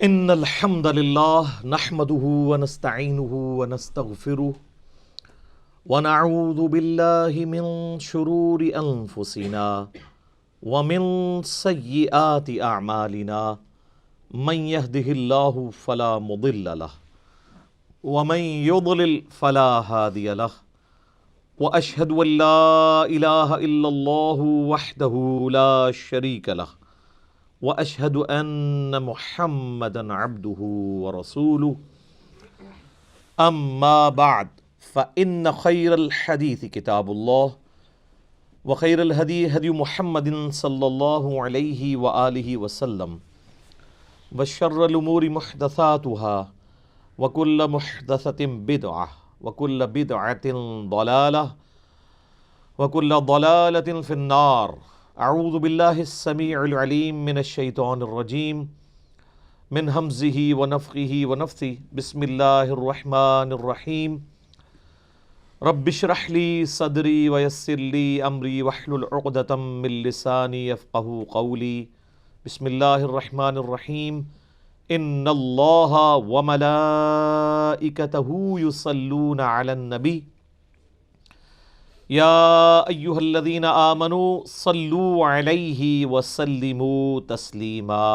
ان الحمد للہ نحمده ونستعینه ونستغفره ونعوذ باللہ من شرور انفسنا ومن سیئات اعمالنا من يهده اللہ فلا مضل له ومن يضلل فلا هادی له واشهد ان لا الہ الا اللہ وحدہ لا شریک له واشهد ان محمدا عبده ورسوله اما بعد فان خير الحديث كتاب الله وخير الهدي هدي محمد صلى الله عليه واله وسلم وشر الامور محدثاتها وكل محدثة بدعة وكل بدعة ضلالة وكل ضلالة في النار. اعوذ باللہ السمیع العلیم من الشیطان الرجیم من ہمزہ ونفخہ ونفثہ. بسم اللہ الرحمن الرحیم. رب اشرح لی صدری ویسر لی امری واحلل عقدۃ من لسانی یفقہوا قولی. بسم اللہ الرحمن الرحیم. ان اللہ وملائکتہ یصلون علی النبی یا ایہا الذین آمنوا صلوا علیہ وسلموا تسلیما.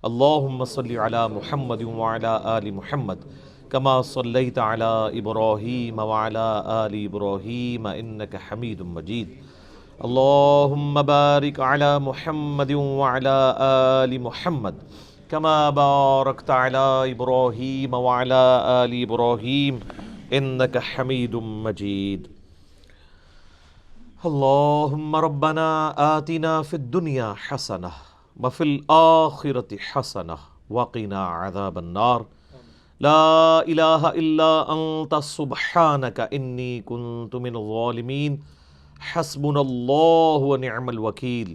اللہم صلی علی محمد وعلی آل محمد کما صلیت علی ابراہیم وعلی آل ابراہیم انک حمید مجید. اللہم بارک علی محمد وعلی آل محمد کما بارکت علی ابراہیم وعلی آل ابراہیم انک حمید مجید. اللہم ربنا آتنا فی الدنیا حسنہ وفی الآخرۃ حسنہ وقنا عذاب النار. لا الہ الا انت سبحانک انی کنت من الظالمین. حسبنا اللہ ونعم الوکیل.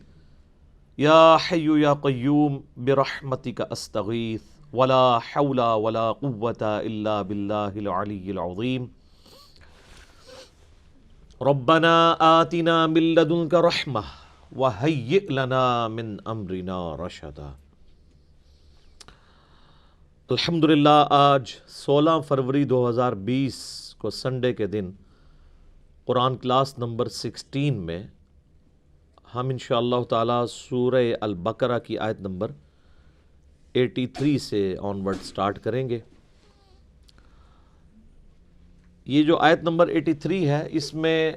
یا حی یا قیوم برحمتک استغیث ولا حول ولا قوة الا باللہ العلی العظیم. ربنا آتنا من لدنک رحمہ وہیئ لنا من امرنا رشدا. الحمدللہ آج 16 فروری 2020 کو سنڈے کے دن قرآن کلاس نمبر 16 میں ہم انشاءاللہ تعالی سورہ البقرہ کی آیت نمبر 83 سے آن ورڈ سٹارٹ کریں گے. یہ جو آیت نمبر 83 ہے اس میں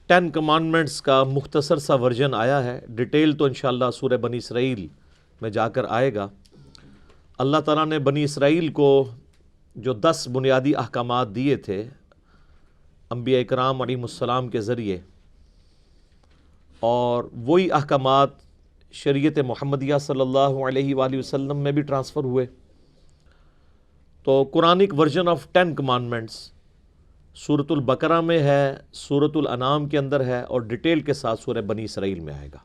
10 کمانڈمنٹس کا مختصر سا ورژن آیا ہے. ڈیٹیل تو انشاءاللہ سورہ بنی اسرائیل میں جا کر آئے گا. اللہ تعالیٰ نے بنی اسرائیل کو جو 10 بنیادی احکامات دیے تھے انبیاء اکرام علیہم السلام کے ذریعے، اور وہی احکامات شریعت محمدیہ صلی اللہ علیہ وآلہ وسلم میں بھی ٹرانسفر ہوئے. تو قرآنک ورژن آف 10 کمانڈمنٹس سورۃ البقرہ میں ہے، سورۃ الانعام کے اندر ہے، اور ڈیٹیل کے ساتھ سورہ بنی اسرائیل میں آئے گا.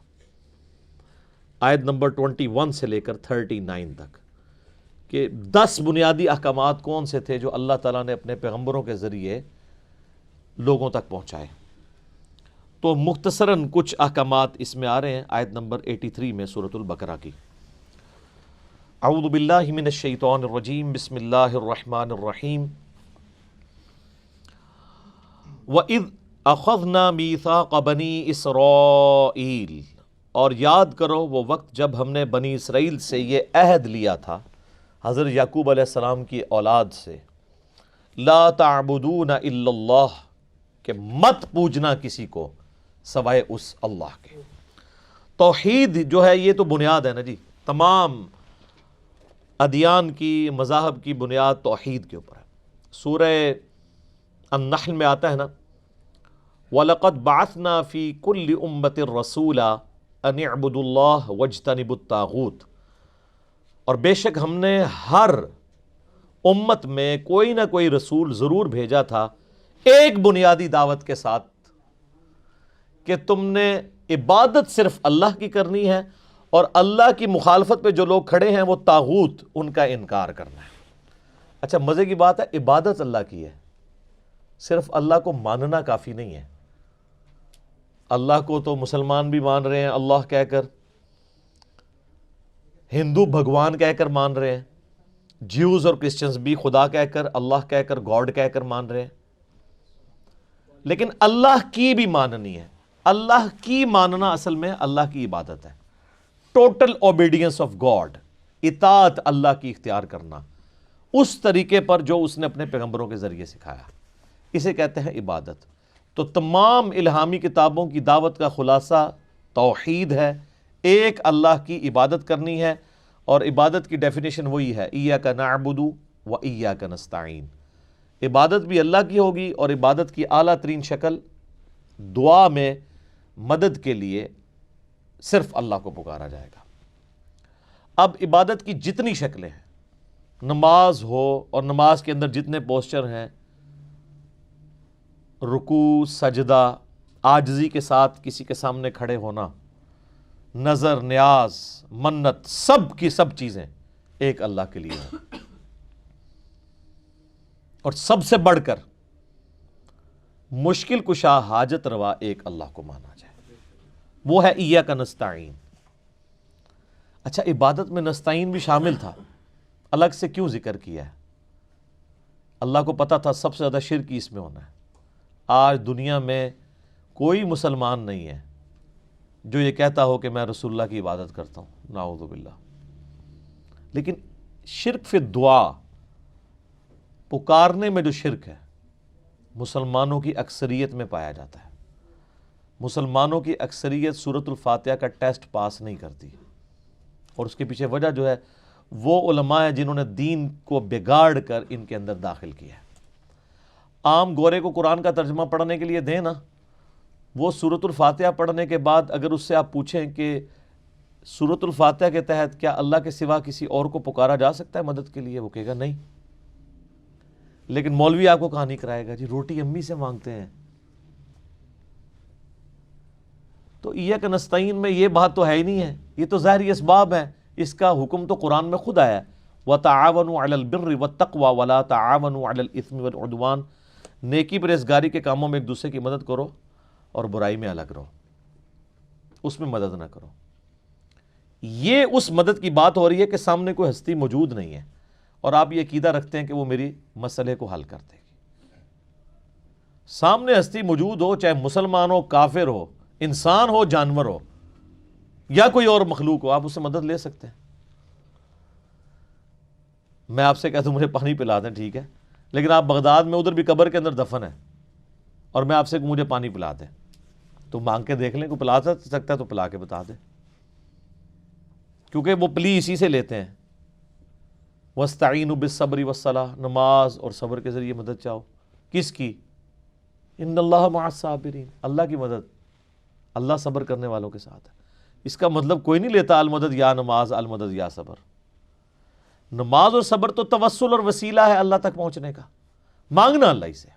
آیت نمبر 21 سے لے کر 39 تک کہ 10 بنیادی احکامات کون سے تھے جو اللہ تعالیٰ نے اپنے پیغمبروں کے ذریعے لوگوں تک پہنچائے. تو مختصراً کچھ احکامات اس میں آ رہے ہیں آیت نمبر 83 میں سورۃ البقرہ کی. اعوذ باللہ من الشیطان الرجیم. بسم اللہ الرحمن الرحیم. وَإِذْ أَخَذْنَا مِيثَاقَ بَنِي إِسْرَائِيلَ، اور یاد کرو وہ وقت جب ہم نے بنی اسرائیل سے یہ عہد لیا تھا، حضرت یعقوب علیہ السلام کی اولاد سے، لا تعبدون الا اللہ، کہ مت پوجنا کسی کو سوائے اس اللہ کے. توحید جو ہے یہ تو بنیاد ہے نا جی. تمام ادیان کی، مذاہب کی بنیاد توحید کے اوپر ہے. سورہ النحل میں آتا ہے نا، وَلَقَدْ بَعَثْنَا فِي كُلِّ أُمَّةٍ رَسُولًا أَنِ اعْبُدُوا اللَّهَ وَاجْتَنِبُوا الطَّاغُوتَ، اور بے شک ہم نے ہر امت میں کوئی نہ کوئی رسول ضرور بھیجا تھا ایک بنیادی دعوت کے ساتھ کہ تم نے عبادت صرف اللہ کی کرنی ہے، اور اللہ کی مخالفت پہ جو لوگ کھڑے ہیں وہ طاغوت، ان کا انکار کرنا ہے. اچھا مزے کی بات ہے، عبادت اللہ کی ہے، صرف اللہ کو ماننا کافی نہیں ہے. اللہ کو تو مسلمان بھی مان رہے ہیں اللہ کہہ کر، ہندو بھگوان کہہ کر مان رہے ہیں، جیوز اور کرسچنز بھی خدا کہہ کر، اللہ کہہ کر، گاڈ کہہ کر مان رہے ہیں، لیکن اللہ کی بھی ماننی ہے۔ اللہ کی ماننا اصل میں اللہ کی عبادت ہے، ٹوٹل اوبیڈینس آف گاڈ، اطاعت اللہ کی اختیار کرنا اس طریقے پر جو اس نے اپنے پیغمبروں کے ذریعے سکھایا، اسے کہتے ہیں عبادت۔ تو تمام الہامی کتابوں کی دعوت کا خلاصہ توحید ہے، ایک اللہ کی عبادت کرنی ہے، اور عبادت کی ڈیفینیشن وہی ہے، ایاک نعبد و ایاک نستعین۔ عبادت بھی اللہ کی ہوگی، اور عبادت کی اعلیٰ ترین شکل دعا میں مدد کے لیے صرف اللہ کو پکارا جائے گا۔ اب عبادت کی جتنی شکلیں ہیں، نماز ہو اور نماز کے اندر جتنے پوسچر ہیں، رکوع، سجدہ، عاجزی کے ساتھ کسی کے سامنے کھڑے ہونا، نظر، نیاز، منت، سب کی سب چیزیں ایک اللہ کے لیے ہیں، اور سب سے بڑھ کر مشکل کشا، حاجت روا ایک اللہ کو مانا جائے، وہ ہے ایاک نستعین۔ اچھا، عبادت میں نستعین بھی شامل تھا، الگ سے کیوں ذکر کیا ہے؟ اللہ کو پتا تھا سب سے زیادہ شرک ہی اس میں ہونا ہے۔ آج دنیا میں کوئی مسلمان نہیں ہے جو یہ کہتا ہو کہ میں رسول اللہ کی عبادت کرتا ہوں، نعوذ باللہ۔ لیکن شرک فی الدعا، پکارنے میں جو شرک ہے، مسلمانوں کی اکثریت میں پایا جاتا ہے۔ مسلمانوں کی اکثریت سورۃ الفاتحہ کا ٹیسٹ پاس نہیں کرتی، اور اس کے پیچھے وجہ جو ہے وہ علماء ہیں جنہوں نے دین کو بگاڑ کر ان کے اندر داخل کیا ہے۔ عام گورے کو قرآن کا ترجمہ پڑھنے کے لیے دیں نا، وہ سورۃ الفاتحہ پڑھنے کے بعد اگر اس سے آپ پوچھیں کہ سورۃ الفاتحہ کے تحت کیا اللہ کے سوا کسی اور کو پکارا جا سکتا ہے مدد کے لیے، وہ کہے گا نہیں۔ لیکن مولوی آپ کو کہانی کرائے گا، جی روٹی امی سے مانگتے ہیں۔ تو ایاک نستعین میں یہ بات تو ہے ہی نہیں ہے، یہ تو ظاہری اسباب ہے، اس کا حکم تو قرآن میں خود آیا ہے، وَتَعَاوَنُوا عَلَى الْبِرِّ وَالتَّقْوَى وَلَا تَعَاوَنُوا عَلَى الْإِثْمِ وَالْعُدْوَانِ۔ نیکی پرہیزگاری کے کاموں میں ایک دوسرے کی مدد کرو، اور برائی میں الگ رہو، اس میں مدد نہ کرو۔ یہ اس مدد کی بات ہو رہی ہے کہ سامنے کوئی ہستی موجود نہیں ہے، اور آپ یہ عقیدہ رکھتے ہیں کہ وہ میری مسئلے کو حل کر دے گی۔ سامنے ہستی موجود ہو، چاہے مسلمان ہو، کافر ہو، انسان ہو، جانور ہو، یا کوئی اور مخلوق ہو، آپ اس سے مدد لے سکتے ہیں۔ میں آپ سے کہتا ہوں مجھے پانی پلا دیں، ٹھیک ہے، لیکن آپ بغداد میں ادھر بھی قبر کے اندر دفن ہے، اور میں آپ سے مجھے پانی پلا دیں، تو مانگ کے دیکھ لیں، کوئی پلا سکتا ہے تو پلا کے بتا دیں، کیونکہ وہ پلی اسی سے لیتے ہیں۔ وَاسْتَعِینُوا بِالصَّبْرِ وَالصَّلَاةِ، نماز اور صبر کے ذریعے مدد چاہو، کس کی؟ ان اللہ مع الصابرین، اللہ کی مدد، اللہ صبر کرنے والوں کے ساتھ ہے۔ اس کا مطلب کوئی نہیں لیتا المدد یا نماز، المدد یا صبر۔ نماز اور صبر تو توسل اور وسیلہ ہے اللہ تک پہنچنے کا، مانگنا اللہ ہی سے۔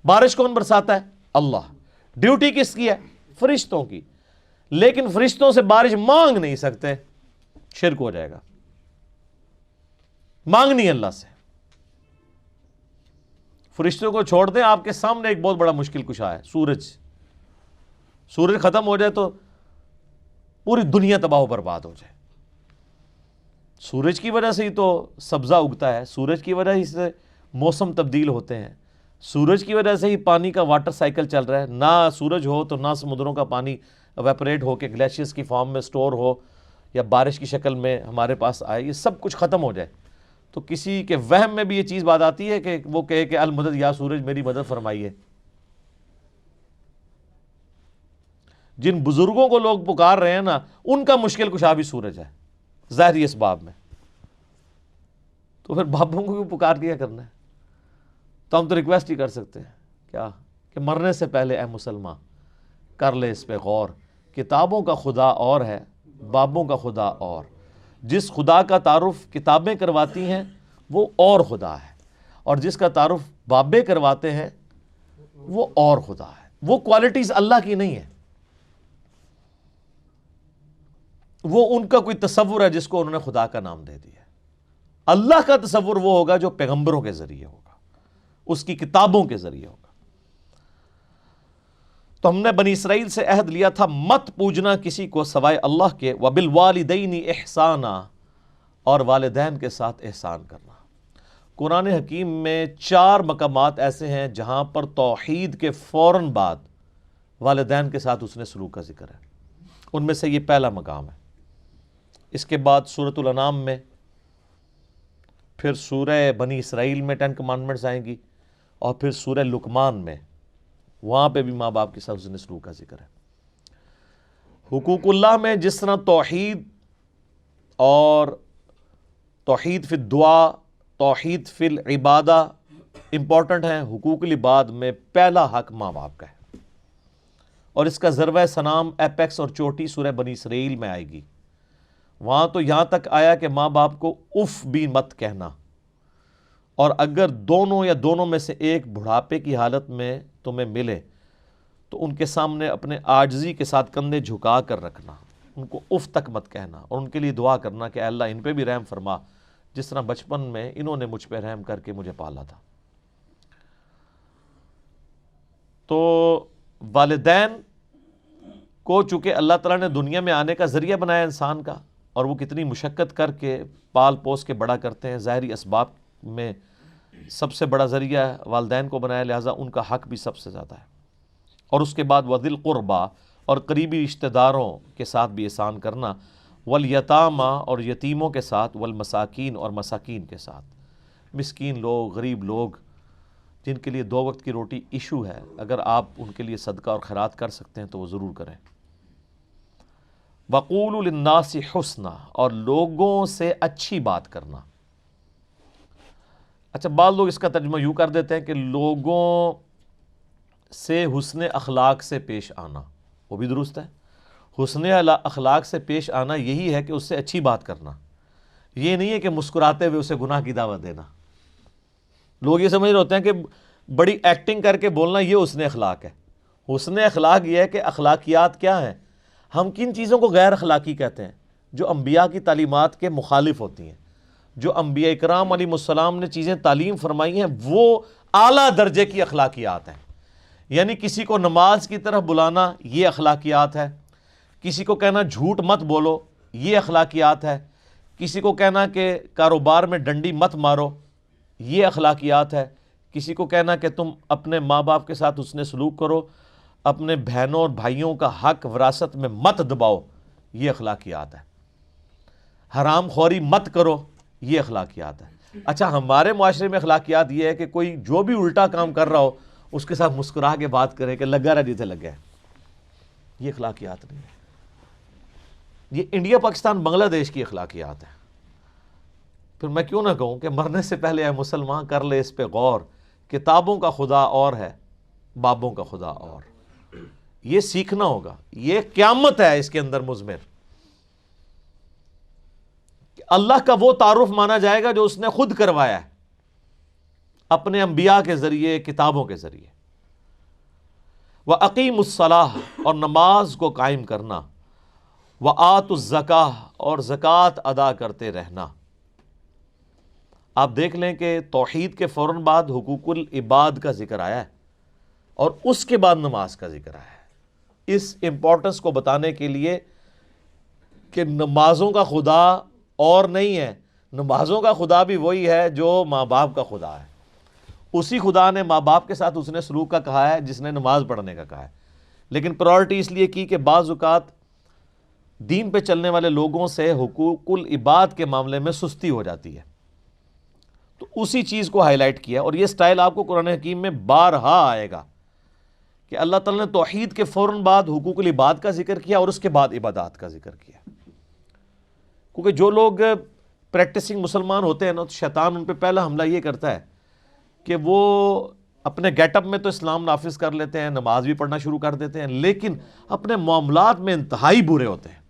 بارش کون برساتا ہے؟ اللہ۔ ڈیوٹی کس کی ہے؟ فرشتوں کی۔ لیکن فرشتوں سے بارش مانگ نہیں سکتے، شرک ہو جائے گا۔ مانگنی اللہ سے۔ فرشتوں کو چھوڑ دیں، آپ کے سامنے ایک بہت بڑا مشکل کشا ہے، سورج ختم ہو جائے تو پوری دنیا تباہ و برباد ہو جائے۔ سورج کی وجہ سے ہی تو سبزہ اگتا ہے، سورج کی وجہ سے موسم تبدیل ہوتے ہیں، سورج کی وجہ سے ہی پانی کا واٹر سائیکل چل رہا ہے۔ نہ سورج ہو تو نہ سمندروں کا پانی ایویپوریٹ ہو کے گلیشیئرز کی فارم میں سٹور ہو یا بارش کی شکل میں ہمارے پاس آئے، یہ سب کچھ ختم ہو جائے تو کسی کے وہم میں بھی یہ چیز بات آتی ہے کہ وہ کہے کہ المدد یا سورج میری مدد فرمائیے۔ جن بزرگوں کو لوگ پکار رہے ہیں نا، ان کا مشکل کشا بھی سورج ہے، ظاہری اسباب میں۔ تو پھر بابوں کو بھی پکار دیا کرنا ہے، تو ہم تو ریکویسٹ ہی کر سکتے ہیں کیا کہ مرنے سے پہلے اے مسلمان کر لے اس پہ غور، کتابوں کا خدا اور ہے، بابوں کا خدا اور۔ جس خدا کا تعارف کتابیں کرواتی ہیں وہ اور خدا ہے، اور جس کا تعارف بابے کرواتے ہیں وہ اور خدا ہے۔ وہ کوالٹیز اللہ کی نہیں ہے، وہ ان کا کوئی تصور ہے جس کو انہوں نے خدا کا نام دے دیا ہے۔ اللہ کا تصور وہ ہوگا جو پیغمبروں کے ذریعے ہوگا، اس کی کتابوں کے ذریعے ہوگا۔ تو ہم نے بنی اسرائیل سے عہد لیا تھا مت پوجنا کسی کو سوائے اللہ کے، وبالوالدین احسانا، اور والدین کے ساتھ احسان کرنا۔ قرآن حکیم میں 4 مقامات ایسے ہیں جہاں پر توحید کے فوراً بعد والدین کے ساتھ حسن سلوک کا ذکر ہے، ان میں سے یہ پہلا مقام ہے۔ اس کے بعد سورۃ الانعام میں، پھر سورہ بنی اسرائیل میں 10 کمانڈمنٹس آئیں گی، اور پھر سورہ لقمان میں، وہاں پہ بھی ماں باپ کے ساتھ حسن سلوک کا ذکر ہے۔ حقوق اللہ میں جس طرح توحید اور توحید فی الدعا، توحید فی العبادہ امپورٹنٹ ہیں، حقوق العباد میں پہلا حق ماں باپ کا ہے، اور اس کا ذروہ سنام، ایپیکس اور چوٹی سورہ بنی اسرائیل میں آئے گی۔ وہاں تو یہاں تک آیا کہ ماں باپ کو اف بھی مت کہنا، اور اگر دونوں یا دونوں میں سے ایک بڑھاپے کی حالت میں تمہیں ملے تو ان کے سامنے اپنے عاجزی کے ساتھ کندھے جھکا کر رکھنا، ان کو اف تک مت کہنا، اور ان کے لیے دعا کرنا کہ اے اللہ ان پہ بھی رحم فرما، جس طرح بچپن میں انہوں نے مجھ پہ رحم کر کے مجھے پالا تھا۔ تو والدین کو چونکہ اللہ تعالیٰ نے دنیا میں آنے کا ذریعہ بنایا انسان کا، اور وہ کتنی مشقت کر کے پال پوس کے بڑا کرتے ہیں، ظاہری اسباب میں سب سے بڑا ذریعہ والدین کو بنایا، لہٰذا ان کا حق بھی سب سے زیادہ ہے۔ اور اس کے بعد وذی القربیٰ، اور قریبی رشتہ داروں کے ساتھ بھی احسان کرنا، والیتامیٰ، اور یتیموں کے ساتھ، والمساکین، اور مساکین کے ساتھ، مسکین لوگ، غریب لوگ جن کے لیے 2 وقت کی روٹی ایشو ہے، اگر آپ ان کے لیے صدقہ اور خیرات کر سکتے ہیں تو وہ ضرور کریں۔ وَقُولُوا لِلنَّاسِ حُسْنًا، اور لوگوں سے اچھی بات کرنا۔ اچھا، بعض لوگ اس کا ترجمہ یوں کر دیتے ہیں کہ لوگوں سے حسن اخلاق سے پیش آنا، وہ بھی درست ہے۔ حسن اخلاق سے پیش آنا یہی ہے کہ اس سے اچھی بات کرنا، یہ نہیں ہے کہ مسکراتے ہوئے اسے گناہ کی دعوت دینا۔ لوگ یہ سمجھ رہے ہوتے ہیں کہ بڑی ایکٹنگ کر کے بولنا یہ حسن اخلاق ہے۔ حسن اخلاق یہ ہے کہ اخلاقیات کیا ہیں، ہم کن چیزوں کو غیر اخلاقی کہتے ہیں؟ جو انبیاء کی تعلیمات کے مخالف ہوتی ہیں، جو انبیاء اکرام علیہ السلام نے چیزیں تعلیم فرمائی ہیں، وہ اعلیٰ درجے کی اخلاقیات ہیں۔ یعنی کسی کو نماز کی طرف بلانا، یہ اخلاقیات ہے۔ کسی کو کہنا جھوٹ مت بولو، یہ اخلاقیات ہے۔ کسی کو کہنا کہ کاروبار میں ڈنڈی مت مارو، یہ اخلاقیات ہے۔ کسی کو کہنا کہ تم اپنے ماں باپ کے ساتھ حسن سلوک کرو، اپنے بہنوں اور بھائیوں کا حق وراثت میں مت دباؤ، یہ اخلاقیات ہے۔ حرام خوری مت کرو، یہ اخلاقیات ہے۔ اچھا، ہمارے معاشرے میں اخلاقیات یہ ہے کہ کوئی جو بھی الٹا کام کر رہا ہو اس کے ساتھ مسکرا کے بات کرے کہ لگا رہا جیسے لگا ہے، یہ اخلاقیات نہیں ہے۔ یہ انڈیا، پاکستان، بنگلہ دیش کی اخلاقیات ہیں۔ پھر میں کیوں نہ کہوں کہ مرنے سے پہلے اے مسلمان کر لے اس پہ غور، کتابوں کا خدا اور ہے، بابوں کا خدا اور۔ یہ سیکھنا ہوگا، یہ قیامت ہے اس کے اندر مضمر، کہ اللہ کا وہ تعارف مانا جائے گا جو اس نے خود کروایا ہے اپنے انبیاء کے ذریعے، کتابوں کے ذریعے۔ وَأَقِیمُوا الصَّلَاةَ، اور نماز کو قائم کرنا، وَآتُوا الزَّکَاةَ، اور زکوٰۃ ادا کرتے رہنا۔ آپ دیکھ لیں کہ توحید کے فوراً بعد حقوق العباد کا ذکر آیا ہے، اور اس کے بعد نماز کا ذکر آیا ہے، اس امپورٹنس کو بتانے کے لیے کہ نمازوں کا خدا اور نہیں ہے، نمازوں کا خدا بھی وہی ہے جو ماں باپ کا خدا ہے۔ اسی خدا نے ماں باپ کے ساتھ اس نے سلوک کا کہا ہے جس نے نماز پڑھنے کا کہا ہے، لیکن پرائورٹی اس لیے کی کہ بعض اوقات دین پہ چلنے والے لوگوں سے حقوق العباد کے معاملے میں سستی ہو جاتی ہے، تو اسی چیز کو ہائی لائٹ کیا، اور یہ سٹائل آپ کو قرآن حکیم میں بارہا آئے گا کہ اللہ تعالیٰ نے توحید کے فوراً بعد حقوق العباد کا ذکر کیا اور اس کے بعد عبادات کا ذکر کیا۔ کیونکہ جو لوگ پریکٹسنگ مسلمان ہوتے ہیں نا، تو شیطان ان پہ پہلا حملہ یہ کرتا ہے کہ وہ اپنے گیٹ اپ میں تو اسلام نافذ کر لیتے ہیں، نماز بھی پڑھنا شروع کر دیتے ہیں، لیکن اپنے معاملات میں انتہائی برے ہوتے ہیں۔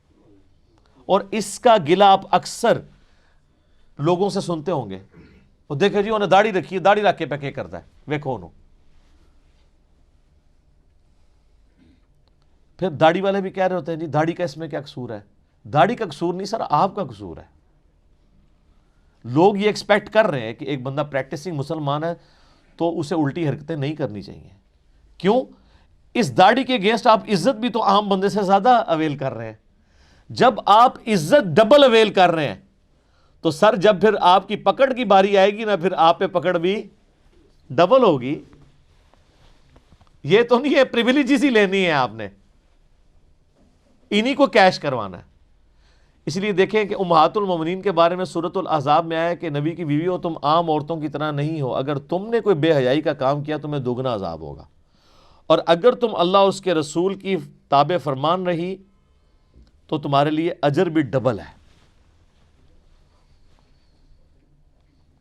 اور اس کا گلہ آپ اکثر لوگوں سے سنتے ہوں گے، وہ دیکھے جی انہیں داڑھی رکھی ہے، داڑھی رکھ کے پہ کیا کرتا ہے، وہ کون ہو؟ پھر داڑھی والے بھی کہہ رہے ہوتے ہیں جی داڑھی کا اس میں کیا قصور ہے؟ داڑھی کا قصور نہیں سر، آپ کا قصور ہے۔ لوگ یہ ایکسپیکٹ کر رہے ہیں کہ ایک بندہ پریکٹسنگ مسلمان ہے تو اسے الٹی حرکتیں نہیں کرنی چاہیے۔ کیوں؟ اس داڑھی کے اگینسٹ آپ عزت بھی تو عام بندے سے زیادہ اویل کر رہے ہیں. جب آپ عزت ڈبل اویل کر رہے ہیں تو سر جب پھر آپ کی پکڑ کی باری آئے گی نا, پھر آپ پہ پکڑ بھی ڈبل ہوگی. یہ تو نہیں ہے پریویلیجز ہی لینی ہے آپ نے, انہی کو کیش کروانا ہے. اس لیے دیکھیں کہ امہات المومنین کے بارے میں سورۃ الاحزاب میں آیا کہ نبی کی بیوی ہو, تم عام عورتوں کی طرح نہیں ہو, اگر تم نے کوئی بے حیائی کا کام کیا تمہیں دوگنا عذاب ہوگا, اور اگر تم اللہ اس کے رسول کی تابع فرمان رہی تو تمہارے لیے اجر بھی ڈبل ہے.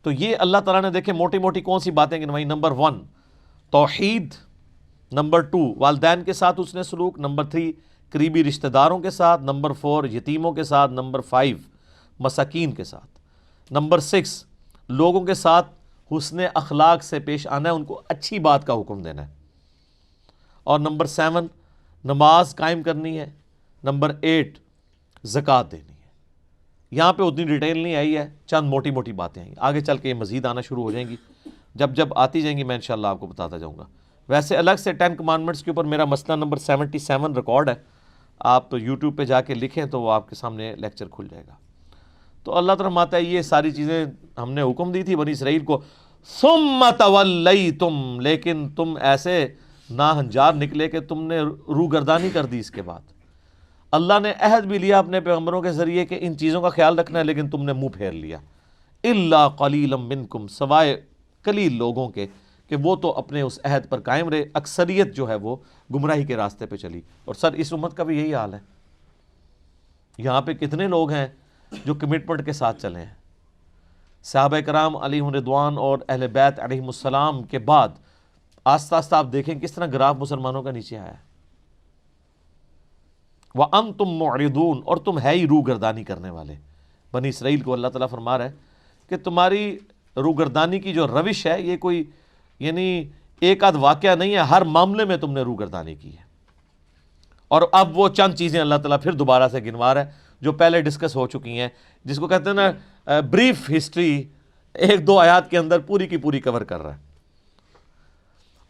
تو یہ اللہ تعالیٰ نے دیکھیں موٹی موٹی کون سی باتیں گنوائی. نمبر 1 توحید, نمبر 2 والدین کے ساتھ اس نے سلوک, نمبر 3 قریبی رشتہ داروں کے ساتھ, نمبر 4 یتیموں کے ساتھ, نمبر 5 مساکین کے ساتھ, نمبر 6 لوگوں کے ساتھ حسن اخلاق سے پیش آنا ہے, ان کو اچھی بات کا حکم دینا ہے, اور نمبر 7 نماز قائم کرنی ہے, نمبر 8 زکوٰۃ دینی ہے. یہاں پہ اتنی ڈیٹیل نہیں آئی ہے, چند موٹی موٹی باتیں آئیں, آگے چل کے یہ مزید آنا شروع ہو جائیں گی. جب آتی جائیں گی میں انشاءاللہ آپ کو بتاتا جاؤں گا. ویسے الگ سے 10 کمانڈمنٹس کے اوپر میرا مسئلہ نمبر 77 ریکارڈ ہے, آپ یوٹیوب پہ جا کے لکھیں تو وہ آپ کے سامنے لیکچر کھل جائے گا. تو اللہ تعالیٰ فرماتا ہے یہ ساری چیزیں ہم نے حکم دی تھی بنی اسرائیل کو, ثم تولیتم, لیکن تم ایسے ناہنجار نکلے کہ تم نے روگردانی کر دی. اس کے بعد اللہ نے عہد بھی لیا اپنے پیغمبروں کے ذریعے کہ ان چیزوں کا خیال رکھنا ہے, لیکن تم نے منہ پھیر لیا. الا قلیلا منکم, سوائے قلیل لوگوں کے کہ وہ تو اپنے اس عہد پر قائم رہے, اکثریت جو ہے وہ گمراہی کے راستے پہ چلی. اور سر اس امت کا بھی یہی حال ہے. یہاں پہ کتنے لوگ ہیں جو کمٹمنٹ کے ساتھ چلے ہیں. صحابہ کرام علیہم رضوان اور اہل بیت علیہم السلام کے بعد آہستہ آہستہ آپ دیکھیں کس طرح گراف مسلمانوں کا نیچے آیا ہے. وَأَنْتُمْ مُعْرِضُونَ, اور تم ہے ہی روگردانی کرنے والے. بنی اسرائیل کو اللہ تعالیٰ فرما رہا ہے کہ تمہاری روگردانی کی جو روش ہے یہ کوئی یعنی ایک آدھ واقعہ نہیں ہے, ہر معاملے میں تم نے روگردانی کی ہے. اور اب وہ چند چیزیں اللہ تعالیٰ پھر دوبارہ سے گنوا رہا ہے جو پہلے ڈسکس ہو چکی ہیں, جس کو کہتے ہیں نا بریف ہسٹری, 1-2 آیات کے اندر پوری کی پوری کور کر رہا ہے.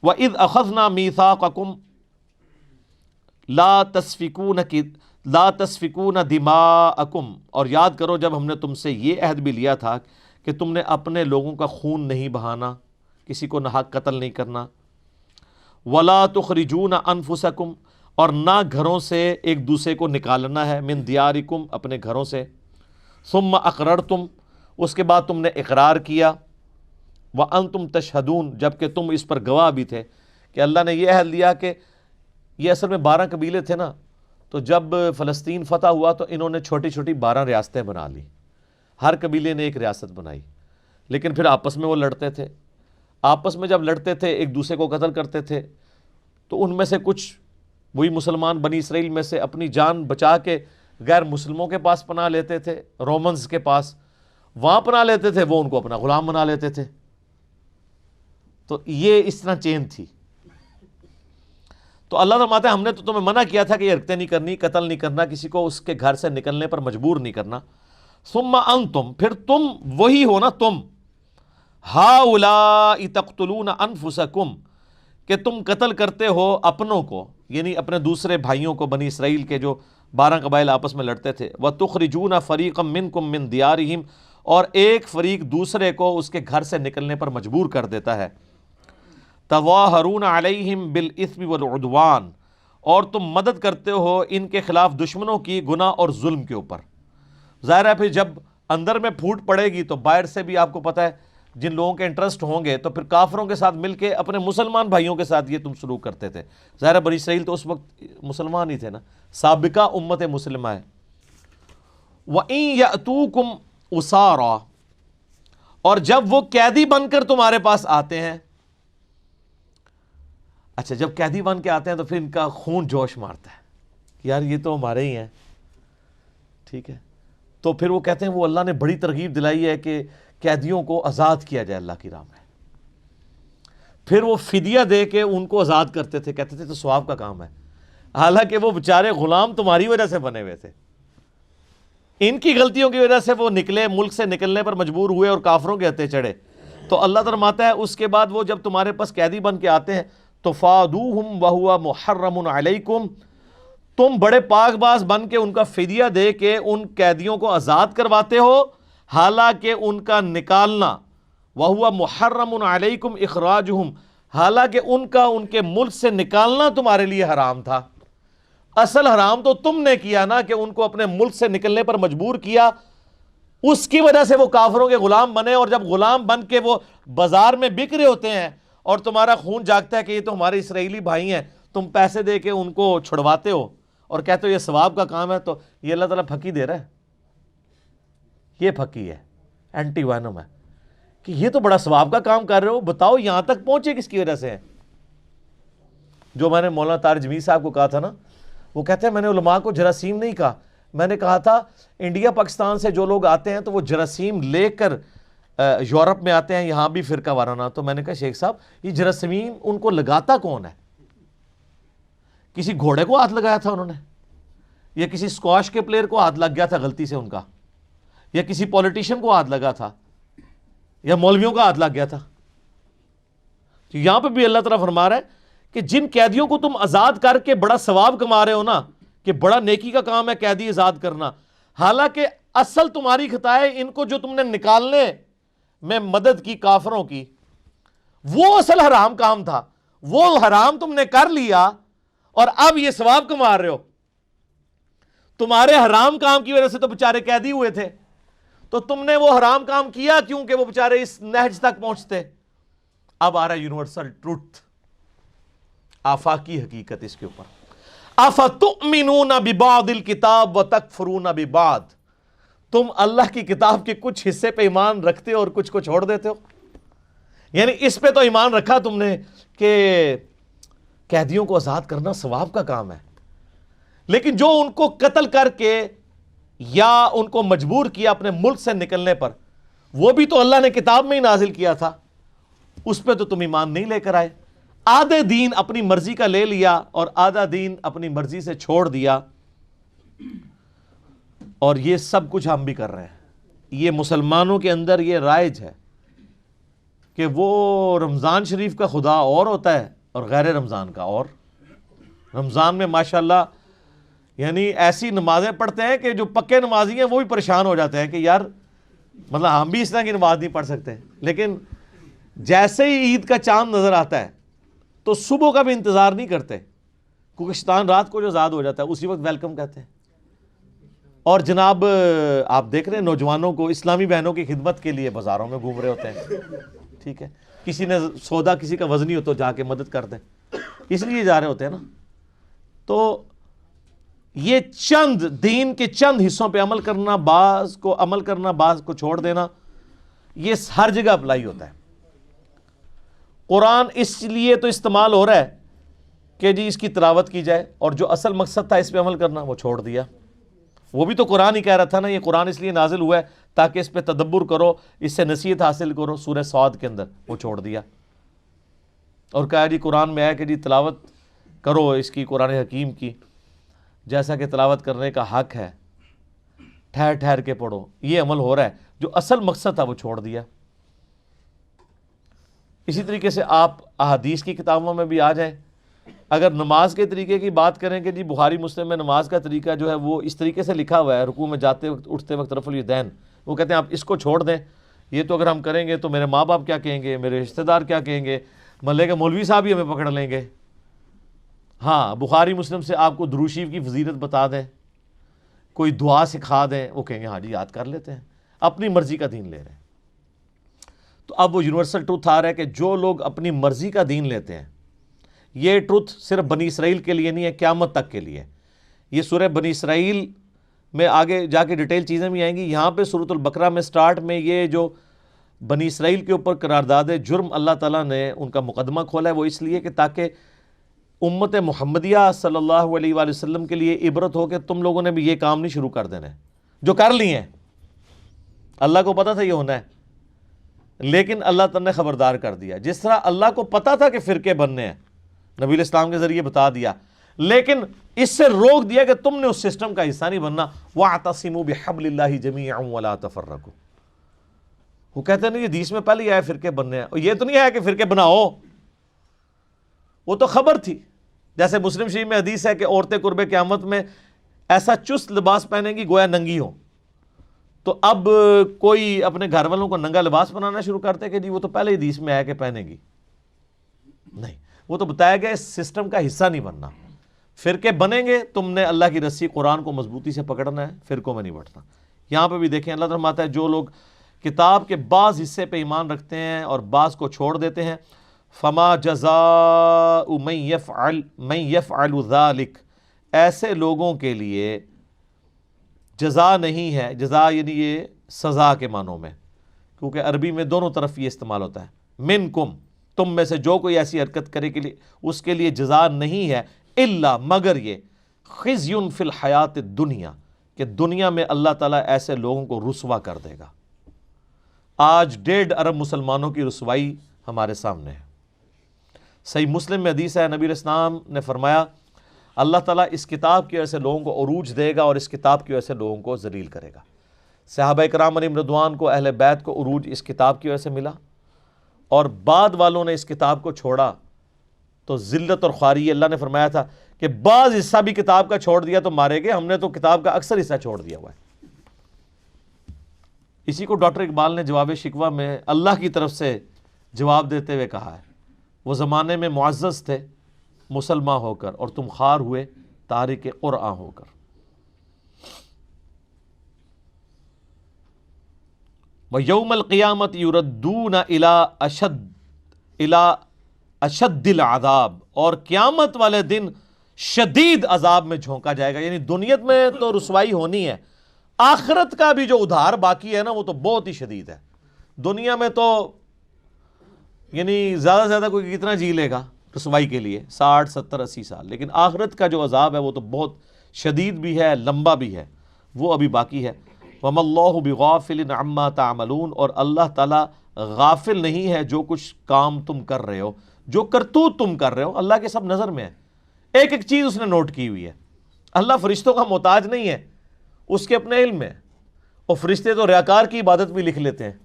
وَإِذْ أَخَذْنَا مِيثَاقَكُمْ لا تسفکون دماءکم, اور یاد کرو جب ہم نے تم سے یہ عہد بھی لیا تھا کہ تم نے اپنے لوگوں کا خون نہیں بہانا, کسی کو ناحق قتل نہیں کرنا. ولا تخرجون انفسکم, اور نہ گھروں سے ایک دوسرے کو نکالنا ہے, من دیارکم, اپنے گھروں سے. ثم اقررتم, اس کے بعد تم نے اقرار کیا. وانتم تشہدون, جبکہ تم اس پر گواہ بھی تھے کہ اللہ نے یہ عہد لیا کہ یہ اصل میں 12 قبیلے تھے نا, تو جب فلسطین فتح ہوا تو انہوں نے چھوٹی چھوٹی 12 ریاستیں بنا لی, ہر قبیلے نے ایک ریاست بنائی, لیکن پھر آپس میں وہ لڑتے تھے. آپس میں جب لڑتے تھے ایک دوسرے کو قتل کرتے تھے, تو ان میں سے کچھ وہی مسلمان بنی اسرائیل میں سے اپنی جان بچا کے غیر مسلموں کے پاس پناہ لیتے تھے, رومنز کے پاس, وہاں پناہ لیتے تھے, وہ ان کو اپنا غلام بنا لیتے تھے. تو یہ اس طرح چین تھی. تو اللہ فرماتا ہے ہم نے تو تمہیں منع کیا تھا کہ یہ حرکتیں نہیں کرنی, قتل نہیں کرنا, کسی کو اس کے گھر سے نکلنے پر مجبور نہیں کرنا. ثم انتم, پھر تم وہی ہو نا, تم ہؤلاء تقتلون انفسکم, کہ تم قتل کرتے ہو اپنوں کو, یعنی اپنے دوسرے بھائیوں کو, بنی اسرائیل کے جو 12 قبائل آپس میں لڑتے تھے. وتخرجون فریقا منکم من دیارہم, اور ایک فریق دوسرے کو اس کے گھر سے نکلنے پر مجبور کر دیتا ہے. تظاہرون علیہم بالاثم والعدوان, اور تم مدد کرتے ہو ان کے خلاف دشمنوں کی گناہ اور ظلم کے اوپر. ظاہر ہے پھر جب اندر میں پھوٹ پڑے گی تو باہر سے بھی آپ کو پتہ ہے جن لوگوں کے انٹرسٹ ہوں گے تو پھر کافروں کے ساتھ مل کے اپنے مسلمان بھائیوں کے ساتھ یہ تم سلوک کرتے تھے. ظاہر ہے بنی اسرائیل تو اس وقت مسلمان ہی تھے نا, سابقہ امت مسلمہ ہے. وَإِن يَأْتُوكُمْ أُسَارَىٰ, اور جب وہ قیدی بن کر تمہارے پاس آتے ہیں. اچھا, جب قیدی بن کے آتے ہیں تو پھر ان کا خون جوش مارتا ہے کہ یار یہ تو ہمارے ہی ہیں, ٹھیک ہے. تو پھر وہ کہتے ہیں وہ اللہ نے بڑی ترغیب دلائی ہے کہ قیدیوں کو آزاد کیا جائے اللہ کی راہ میں. پھر وہ فدیہ دے کے ان کو آزاد کرتے تھے, کہتے تھے تو ثواب کا کام ہے, حالانکہ وہ بیچارے غلام تمہاری وجہ سے بنے ہوئے تھے, ان کی غلطیوں کی وجہ سے وہ نکلے, ملک سے نکلنے پر مجبور ہوئے اور کافروں کے ہتھے چڑھے. تو اللہ فرماتا ہے اس کے بعد وہ جب تمہارے پاس قیدی بن کے آتے ہیں تفادوہم وہو محرم علیکم، تم بڑے پاک باز بن کے ان کا فدیہ دے کے ان قیدیوں کو آزاد کرواتے ہو، حالانکہ ان کا نکالنا، وہو محرم علیکم اخراجہم، حالانکہ ان کا ان کے ملک سے نکالنا تمہارے لیے حرام تھا۔ اصل حرام تو تم نے کیا نا، کہ ان کو اپنے ملک سے نکلنے پر مجبور کیا، اس کی وجہ سے وہ کافروں کے غلام بنے، اور جب غلام بن کے وہ بازار میں بک رہے ہوتے ہیں اور تمہارا خون جاگتا ہے کہ یہ تو ہمارے اسرائیلی بھائی ہیں، تم پیسے دے کے ان کو چھڑواتے ہو اور کہتے ہو یہ ثواب کا کام ہے، تو یہ اللہ تعالیٰ پھکی دے رہا ہے، یہ پھکی ہے، اینٹی وینم ہے، کہ یہ تو بڑا ثواب کا کام کر رہے ہو، بتاؤ یہاں تک پہنچے کس کی وجہ سے ہے؟ جو میں نے مولانا طارق جمیل صاحب کو کہا تھا نا، وہ کہتے ہیں میں نے علماء کو جراثیم نہیں کہا، میں نے کہا تھا انڈیا پاکستان سے جو لوگ آتے ہیں تو وہ جراثیم لے کر یورپ میں آتے ہیں، یہاں بھی فرقہ وارانہ، تو میں نے کہا شیخ صاحب یہ جراثیم ان کو لگاتا کون ہے؟ کسی گھوڑے کو ہاتھ لگایا تھا انہوں نے، یا کسی اسکواش کے پلیئر کو ہاتھ لگ گیا تھا غلطی سے ان کا، یا کسی پولیٹیشین کو ہاتھ لگا تھا، یا مولویوں کا ہاتھ لگ گیا تھا؟ تو یہاں پہ بھی اللہ تعالیٰ فرما رہا ہے کہ جن قیدیوں کو تم آزاد کر کے بڑا ثواب کما رہے ہو نا، کہ بڑا نیکی کا کام ہے قیدی آزاد کرنا، حالانکہ اصل تمہاری خطا ہے ان کو جو تم نے نکالنے میں مدد کی کافروں کی، وہ اصل حرام کام تھا، وہ حرام تم نے کر لیا اور اب یہ ثواب کما رہے ہو۔ تمہارے حرام کام کی وجہ سے تو بیچارے قیدی ہوئے تھے، تو تم نے وہ حرام کام کیا کیوں کہ وہ بیچارے اس نہج تک پہنچتے۔ اب آ رہا ہے یونیورسل ٹروتھ، آفاقی حقیقت اس کے اوپر، افتؤمنون ببعض الکتاب وتکفرون ببعض، تم اللہ کی کتاب کے کچھ حصے پہ ایمان رکھتے ہو اور کچھ کو چھوڑ دیتے ہو۔ یعنی اس پہ تو ایمان رکھا تم نے کہ قیدیوں کو آزاد کرنا ثواب کا کام ہے، لیکن جو ان کو قتل کر کے یا ان کو مجبور کیا اپنے ملک سے نکلنے پر، وہ بھی تو اللہ نے کتاب میں ہی نازل کیا تھا، اس پہ تو تم ایمان نہیں لے کر آئے۔ آدھے دین اپنی مرضی کا لے لیا اور آدھا دین اپنی مرضی سے چھوڑ دیا، اور یہ سب کچھ ہم بھی کر رہے ہیں۔ یہ مسلمانوں کے اندر یہ رائج ہے کہ وہ رمضان شریف کا خدا اور ہوتا ہے اور غیر رمضان کا اور۔ رمضان میں ماشاءاللہ یعنی ایسی نمازیں پڑھتے ہیں کہ جو پکے نمازی ہیں وہ بھی پریشان ہو جاتے ہیں کہ یار مطلب ہم بھی اس طرح کی نماز نہیں پڑھ سکتے، لیکن جیسے ہی عید کا چاند نظر آتا ہے تو صبح کا بھی انتظار نہیں کرتے، کیونکہ شیطان رات کو جو آزاد ہو جاتا ہے اسی وقت ویلکم کہتے ہیں۔ اور جناب آپ دیکھ رہے ہیں نوجوانوں کو اسلامی بہنوں کی خدمت کے لیے بازاروں میں گھوم رہے ہوتے ہیں، ٹھیک ہے، کسی نے سودا کسی کا وزنی ہو تو جا کے مدد کر دیں، اس لیے جا رہے ہوتے ہیں نا۔ تو یہ چند دین کے چند حصوں پہ عمل کرنا، بعض کو عمل کرنا، بعض کو چھوڑ دینا، یہ ہر جگہ اپلائی ہوتا ہے۔ قرآن اس لیے تو استعمال ہو رہا ہے کہ جی اس کی تلاوت کی جائے، اور جو اصل مقصد تھا اس پہ عمل کرنا وہ چھوڑ دیا۔ وہ بھی تو قرآن ہی کہہ رہا تھا نا، یہ قرآن اس لیے نازل ہوا ہے تاکہ اس پہ تدبر کرو، اس سے نصیحت حاصل کرو، سورہ صاد کے اندر وہ چھوڑ دیا اور کہا جی قرآن میں ہے کہ جی تلاوت کرو اس کی، قرآن حکیم کی، جیسا کہ تلاوت کرنے کا حق ہے، ٹھہر ٹھہر کے پڑھو۔ یہ عمل ہو رہا ہے، جو اصل مقصد تھا وہ چھوڑ دیا۔ اسی طریقے سے آپ احادیث کی کتابوں میں بھی آ جائیں، اگر نماز کے طریقے کی بات کریں کہ جی بخاری مسلم میں نماز کا طریقہ جو ہے وہ اس طریقے سے لکھا ہوا ہے، رکوع میں جاتے وقت اٹھتے وقت رفع الیدین، وہ کہتے ہیں آپ اس کو چھوڑ دیں، یہ تو اگر ہم کریں گے تو میرے ماں باپ کیا کہیں گے، میرے رشتہ دار کیا کہیں گے، محلے کے مولوی صاحب ہی ہمیں پکڑ لیں گے۔ ہاں بخاری مسلم سے آپ کو درود شریف کی فضیلت بتا دیں، کوئی دعا سکھا دیں، وہ کہیں گے ہاں جی یاد کر لیتے ہیں، اپنی مرضی کا دین لے رہے ہیں۔ تو اب وہ یونیورسل ٹروتھ آ رہا ہے کہ جو لوگ اپنی مرضی کا دین لیتے ہیں، یہ ٹروتھ صرف بنی اسرائیل کے لیے نہیں ہے، قیامت تک کے لیے۔ یہ سورہ بنی اسرائیل میں آگے جا کے ڈیٹیل چیزیں بھی آئیں گی، یہاں پہ سورۃ البقرہ میں سٹارٹ میں یہ جو بنی اسرائیل کے اوپر قرارداد جرم اللہ تعالیٰ نے ان کا مقدمہ کھولا ہے، وہ اس لیے کہ تاکہ امت محمدیہ صلی اللہ علیہ وآلہ وسلم کے لیے عبرت ہو کہ تم لوگوں نے بھی یہ کام نہیں شروع کر دینا ہے جو کر لیے ہیں۔ اللہ کو پتا تھا یہ ہونا ہے، لیکن اللہ تعالیٰ نے خبردار کر دیا۔ جس طرح اللہ کو پتا تھا کہ فرقے بننے ہیں، نبی علیہ السلام کے ذریعے بتا دیا، لیکن اس سے روک دیا کہ تم نے اس سسٹم کا حصہ نہیں بننا۔ وَاعْتَصِمُوا بِحَبْلِ اللَّهِ جَمِيعًا وَلَا تَفَرَّقُوا۔ وہ کہتے ہیں نا یہ حدیث میں پہلے ہی آیا فرقے بننے ہیں، اور یہ تو نہیں آیا کہ فرقے بناؤ، وہ تو خبر تھی. جیسے مسلم شریف میں حدیث ہے کہ عورتیں قرب قیامت میں ایسا چست لباس پہنیں گی گویا ننگی ہوں. تو اب کوئی اپنے گھر والوں کو ننگا لباس بنانا شروع کرتے کہ جی وہ تو پہلے ہی حدیث میں آیا کہ پہنے گی. نہیں، وہ تو بتایا گیا اس سسٹم کا حصہ نہیں بننا. فرقے بنیں گے، تم نے اللہ کی رسی قرآن کو مضبوطی سے پکڑنا ہے، فرقوں میں نہیں بٹنا. یہاں پہ بھی دیکھیں اللہ تعالیٰ فرماتا ہے جو لوگ کتاب کے بعض حصے پہ ایمان رکھتے ہیں اور بعض کو چھوڑ دیتے ہیں، فما جزاء من یفعل ذلک، ایسے لوگوں کے لیے جزا نہیں ہے. جزا یعنی یہ سزا کے معنوں میں، کیونکہ عربی میں دونوں طرف یہ استعمال ہوتا ہے. منکم، تم میں سے جو کوئی ایسی حرکت کرے کے لیے اس کے لیے جزا نہیں ہے، الا مگر یہ خزی فی الحیات الدنیا، کہ دنیا میں اللہ تعالیٰ ایسے لوگوں کو رسوا کر دے گا. آج 1.5 ارب مسلمانوں کی رسوائی ہمارے سامنے ہے. صحیح مسلم میں حدیث ہے، نبی علیہ السلام نے فرمایا اللہ تعالیٰ اس کتاب کی وجہ سے لوگوں کو عروج دے گا اور اس کتاب کی وجہ سے لوگوں کو ذلیل کرے گا. صحابہ کرام علیہم رضوان کو، اہل بیت کو عروج اس کتاب کی وجہ سے ملا، اور بعد والوں نے اس کتاب کو چھوڑا تو ذلت اور خواری. اللہ نے فرمایا تھا کہ بعض حصہ بھی کتاب کا چھوڑ دیا تو مارے گئے، ہم نے تو کتاب کا اکثر حصہ چھوڑ دیا ہوا ہے. اسی کو ڈاکٹر اقبال نے جواب شکوہ میں اللہ کی طرف سے جواب دیتے ہوئے کہا ہے، وہ زمانے میں معزز تھے مسلمان ہو کر، اور تم خوار ہوئے تارک قرآن ہو کر. وَيَوْمَ الْقِيَامَةِ يُرَدُّونَ إِلَىٰ أَشَدِّ الْعَذَابِ، اور قیامت والے دن شدید عذاب میں جھونکا جائے گا. یعنی دنیا میں تو رسوائی ہونی ہے، آخرت کا بھی جو ادھار باقی ہے نا وہ تو بہت ہی شدید ہے. دنیا میں تو یعنی زیادہ سے زیادہ کوئی کتنا جی لے گا رسوائی کے لیے، 60 70 80 سال، لیکن آخرت کا جو عذاب ہے وہ تو بہت شدید بھی ہے، لمبا بھی ہے، وہ ابھی باقی ہے. وَمَا اللَّهُ بِغَافِلٍ عَمَّا تَعْمَلُونَ، اور اللہ تعالیٰ غافل نہیں ہے جو کچھ کام تم کر رہے ہو، جو کرتوت تم کر رہے ہو، اللہ کے سب نظر میں ہے. ایک ایک چیز اس نے نوٹ کی ہوئی ہے. اللہ فرشتوں کا محتاج نہیں ہے، اس کے اپنے علم میں. اور فرشتے تو ریاکار کی عبادت بھی لکھ لیتے ہیں.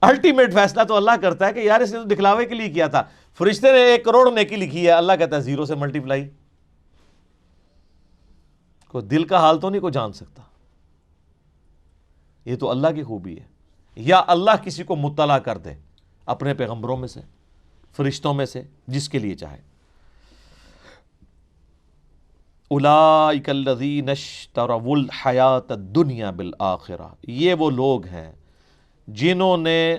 الٹیمیٹ فیصلہ تو اللہ کرتا ہے کہ یار اس نے تو دکھلاوے کے لیے کیا تھا. فرشتے نے 1 کروڑ نیکی لکھی ہے، اللہ کہتا ہے 0 سے ملٹیپلائی. کوئی دل کا حال تو نہیں کوئی جان سکتا. یہ تو اللہ کی خوبی ہے. یا اللہ کسی کو مطلع کر دے اپنے پیغمبروں میں سے، فرشتوں میں سے، جس کے لیے چاہے. اولئک الذین اشتروا الحیاۃ الدنیا بالآخرہ، یہ وہ لوگ ہیں جنہوں نے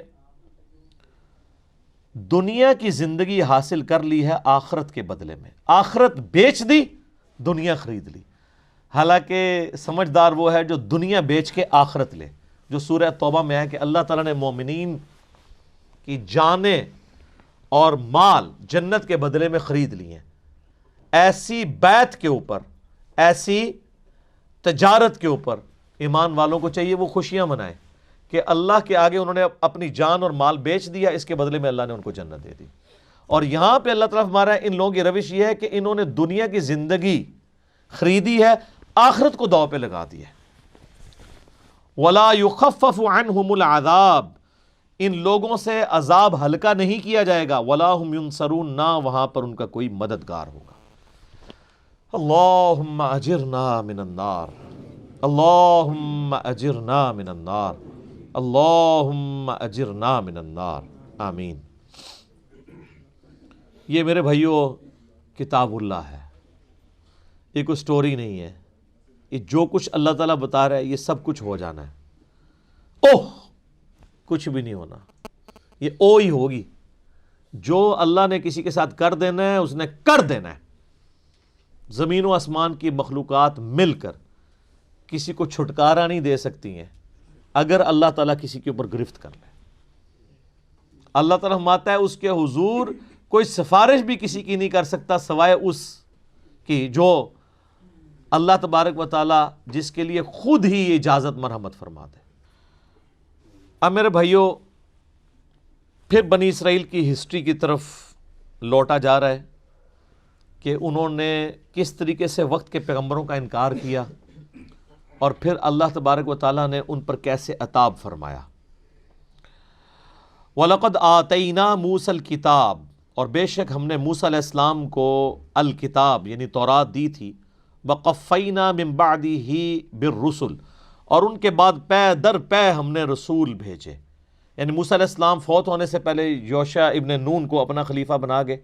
دنیا کی زندگی حاصل کر لی ہے آخرت کے بدلے میں. آخرت بیچ دی، دنیا خرید لی. حالانکہ سمجھدار وہ ہے جو دنیا بیچ کے آخرت لے. جو سورہ توبہ میں ہے کہ اللہ تعالیٰ نے مومنین کی جانیں اور مال جنت کے بدلے میں خرید لی ہیں. ایسی بیعت کے اوپر، ایسی تجارت کے اوپر ایمان والوں کو چاہیے وہ خوشیاں منائیں کہ اللہ کے آگے انہوں نے اپنی جان اور مال بیچ دیا، اس کے بدلے میں اللہ نے ان کو جنت دے دی. اور یہاں پہ اللہ تعالیٰ ہمارا ان لوگوں کی روش یہ ہے کہ انہوں نے دنیا کی زندگی خریدی ہے، آخرت کو داؤ پہ لگا دی ہے. وَلَا يُخَفَّفُ عَنْهُمُ الْعَذَابِ، ان لوگوں سے عذاب ہلکا نہیں کیا جائے گا. وَلَا هُمْ يُنصَرُونَ، نہ وہاں پر ان کا کوئی مددگار ہوگا. اللہم اجرنا من النار، اللہم اجرنا من النار، اللہم اجرنا من النار، آمین. یہ میرے بھائیوں کتاب اللہ ہے، یہ کوئی سٹوری نہیں ہے. یہ جو کچھ اللہ تعالیٰ بتا رہا ہے یہ سب کچھ ہو جانا ہے. اوہ کچھ بھی نہیں ہونا، یہ او ہی ہوگی. جو اللہ نے کسی کے ساتھ کر دینا ہے اس نے کر دینا ہے. زمین و آسمان کی مخلوقات مل کر کسی کو چھٹکارا نہیں دے سکتی ہیں اگر اللہ تعالیٰ کسی کے اوپر گرفت کر لے. اللہ تعالیٰ فرماتا ہے اس کے حضور کوئی سفارش بھی کسی کی نہیں کر سکتا سوائے اس کی جو اللہ تبارک و تعالیٰ جس کے لیے خود ہی اجازت مرحمت فرما دے. اب میرے بھائیوں پھر بنی اسرائیل کی ہسٹری کی طرف لوٹا جا رہا ہے کہ انہوں نے کس طریقے سے وقت کے پیغمبروں کا انکار کیا اور پھر اللہ تبارک و تعالیٰ نے ان پر کیسے عتاب فرمایا. وَلَقَدْ آتَيْنَا مُوسَى الْكِتَابَ، اور بے شک ہم نے موسیٰ علیہ السلام کو الکتاب یعنی تورات دی تھی، وقفینا من بعدہ بالرسل، اور ان کے بعد پے در پے ہم نے رسول بھیجے، یعنی موسیٰ علیہ السلام فوت ہونے سے پہلے یوشع ابن نون کو اپنا خلیفہ بنا گئے،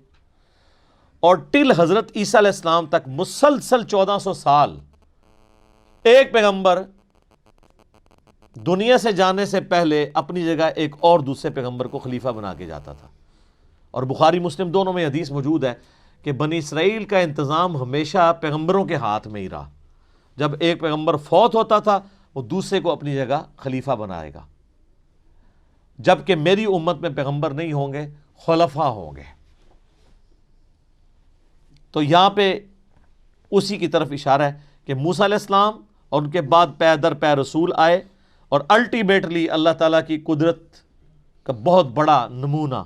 اور ٹل حضرت عیسیٰ علیہ السلام تک مسلسل 1400 سال ایک پیغمبر دنیا سے جانے سے پہلے اپنی جگہ ایک اور دوسرے پیغمبر کو خلیفہ بنا کے جاتا تھا۔ اور بخاری مسلم دونوں میں حدیث موجود ہے کہ بنی اسرائیل کا انتظام ہمیشہ پیغمبروں کے ہاتھ میں ہی رہا، جب ایک پیغمبر فوت ہوتا تھا وہ دوسرے کو اپنی جگہ خلیفہ بنائے گا، جبکہ میری امت میں پیغمبر نہیں ہوں گے، خلفاء ہوں گے۔ تو یہاں پہ اسی کی طرف اشارہ ہے کہ موسیٰ علیہ السلام اور ان کے بعد پے در پے رسول آئے، اور الٹیمیٹلی اللہ تعالیٰ کی قدرت کا بہت بڑا نمونہ،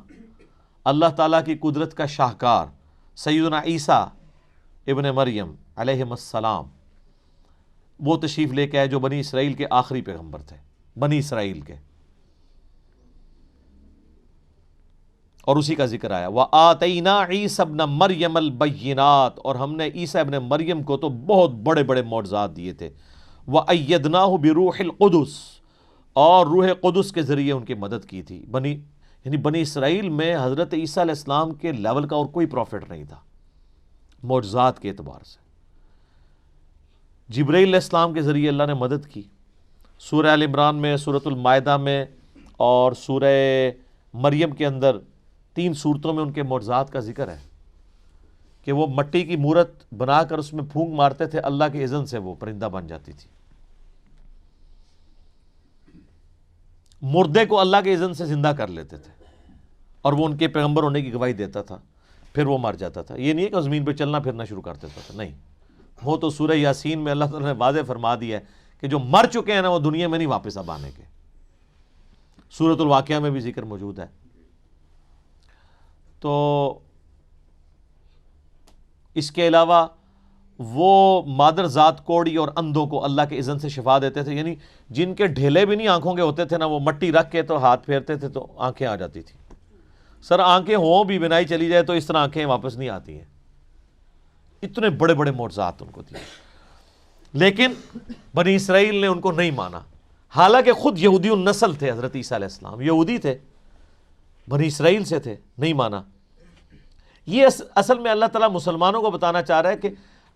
اللہ تعالیٰ کی قدرت کا شاہکار سیدنا عیسیٰ ابن مریم علیہ السلام، وہ تشریف لے کے آئے جو بنی اسرائیل کے آخری پیغمبر تھے، بنی اسرائیل کے، اور اسی کا ذکر آیا وَآتَيْنَا عِيسَى ابْنَ مَرْيَمَ الْبَيِّنَاتِ، اور ہم نے عیسیٰ ابن مریم کو تو بہت بڑے بڑے معجزات دیے تھے، وَأَيَّدْنَاهُ بِرُوحِ الْقُدُسِ، اور روح قدس کے ذریعے ان کی مدد کی تھی۔ یعنی بنی اسرائیل میں حضرت عیسیٰ علیہ السلام کے لیول کا اور کوئی پروفٹ نہیں تھا معجزات کے اعتبار سے۔ جبرائیل علیہ السلام کے ذریعے اللہ نے مدد کی، سورہ آل عمران میں، سورۃ المائدہ میں اور سورہ مریم کے اندر 3 صورتوں میں ان کے معجزات کا ذکر ہے کہ وہ مٹی کی مورت بنا کر اس میں پھونک مارتے تھے، اللہ کے اذن سے وہ پرندہ بن جاتی تھی، مردے کو اللہ کے اذن سے زندہ کر لیتے تھے، اور وہ ان کے پیغمبر ہونے کی گواہی دیتا تھا، پھر وہ مر جاتا تھا۔ یہ نہیں ہے کہ زمین پہ چلنا پھرنا شروع کر دیتا تھا، نہیں، وہ تو سورہ یاسین میں اللہ تعالیٰ نے واضح فرما دیا ہے کہ جو مر چکے ہیں نا وہ دنیا میں نہیں واپس اب آنے کے۔ سورۃ الواقعہ میں بھی ذکر موجود ہے۔ تو اس کے علاوہ وہ مادر ذات کوڑی اور اندھوں کو اللہ کے اذن سے شفا دیتے تھے، یعنی جن کے ڈھیلے بھی نہیں آنکھوں کے ہوتے تھے نا، وہ مٹی رکھ کے تو ہاتھ پھیرتے تھے تو آنکھیں آ جاتی تھی۔ سر آنکھیں ہوں بھی، بنائی چلی جائے تو اس طرح آنکھیں واپس نہیں آتی ہیں، اتنے بڑے بڑے معجزات ان کو دیے، لیکن بنی اسرائیل نے ان کو نہیں مانا، حالانکہ خود یہودی النسل تھے حضرت عیسیٰ علیہ السلام، یہودی تھے، بنی اسرائیل سے تھے، نہیں مانا۔ یہ اصل میں اللہ تعالیٰ مسلمانوں کو بتانا چاہ رہا ہے کہ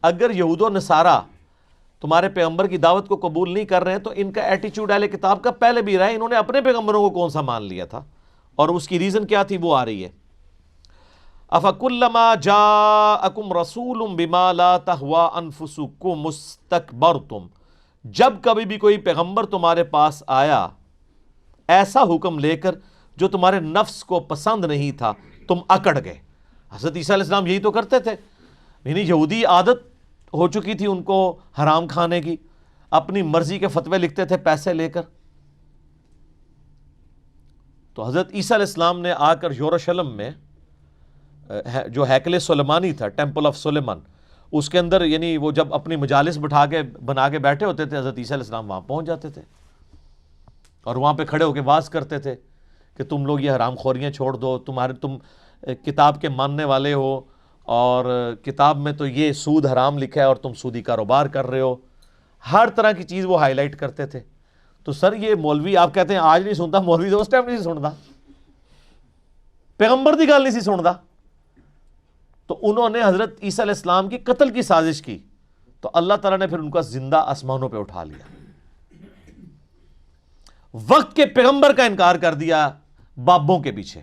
اگر یہود و نصارہ تمہارے پیغمبر کی دعوت کو قبول نہیں کر رہے ہیں تو ان کا ایٹیچیوڈ اہل کتاب کا پہلے بھی رہا ہے، انہوں نے اپنے پیغمبروں کو کون سا مان لیا تھا، اور اس کی ریزن کیا تھی وہ آ رہی ہے۔ أَفَكُلَّمَا جَاءَكُمْ رَسُولٌ بِمَا لَا تَهْوَىٰ أَنفُسُكُمُ اسْتَكْبَرْتُمْ، جب کبھی بھی کوئی پیغمبر تمہارے پاس آیا ایسا حکم لے کر جو تمہارے نفس کو پسند نہیں تھا، تم اکڑ گئے۔ حضرت عیسیٰ علیہ السلام یہی تو کرتے تھے، یعنی یہودی عادت ہو چکی تھی ان کو حرام کھانے کی، اپنی مرضی کے فتوے لکھتے تھے پیسے لے کر۔ تو حضرت عیسیٰ علیہ السلام نے آ کر یروشلم میں جو ہیکل سلیمانی تھا، ٹیمپل آف سلیمان، اس کے اندر یعنی وہ جب اپنی مجالس بنا کے بیٹھے ہوتے تھے، حضرت عیسیٰ علیہ السلام وہاں پہنچ جاتے تھے اور وہاں پہ کھڑے ہو کے واز کرتے تھے کہ تم لوگ یہ حرام خوریاں چھوڑ دو، تم کتاب کے ماننے والے ہو، اور کتاب میں تو یہ سود حرام لکھا ہے اور تم سودی کاروبار کر رہے ہو، ہر طرح کی چیز وہ ہائی لائٹ کرتے تھے۔ تو سر یہ مولوی آپ کہتے ہیں آج نہیں سنتا، مولوی تو اس ٹائم نہیں سنتا، پیغمبر دی گل نہیں سی سنتا۔ تو انہوں نے حضرت عیسیٰ علیہ السلام کی قتل کی سازش کی، تو اللہ تعالیٰ نے پھر ان کا زندہ آسمانوں پہ اٹھا لیا، وقت کے پیغمبر کا انکار کر دیا بابوں کے پیچھے،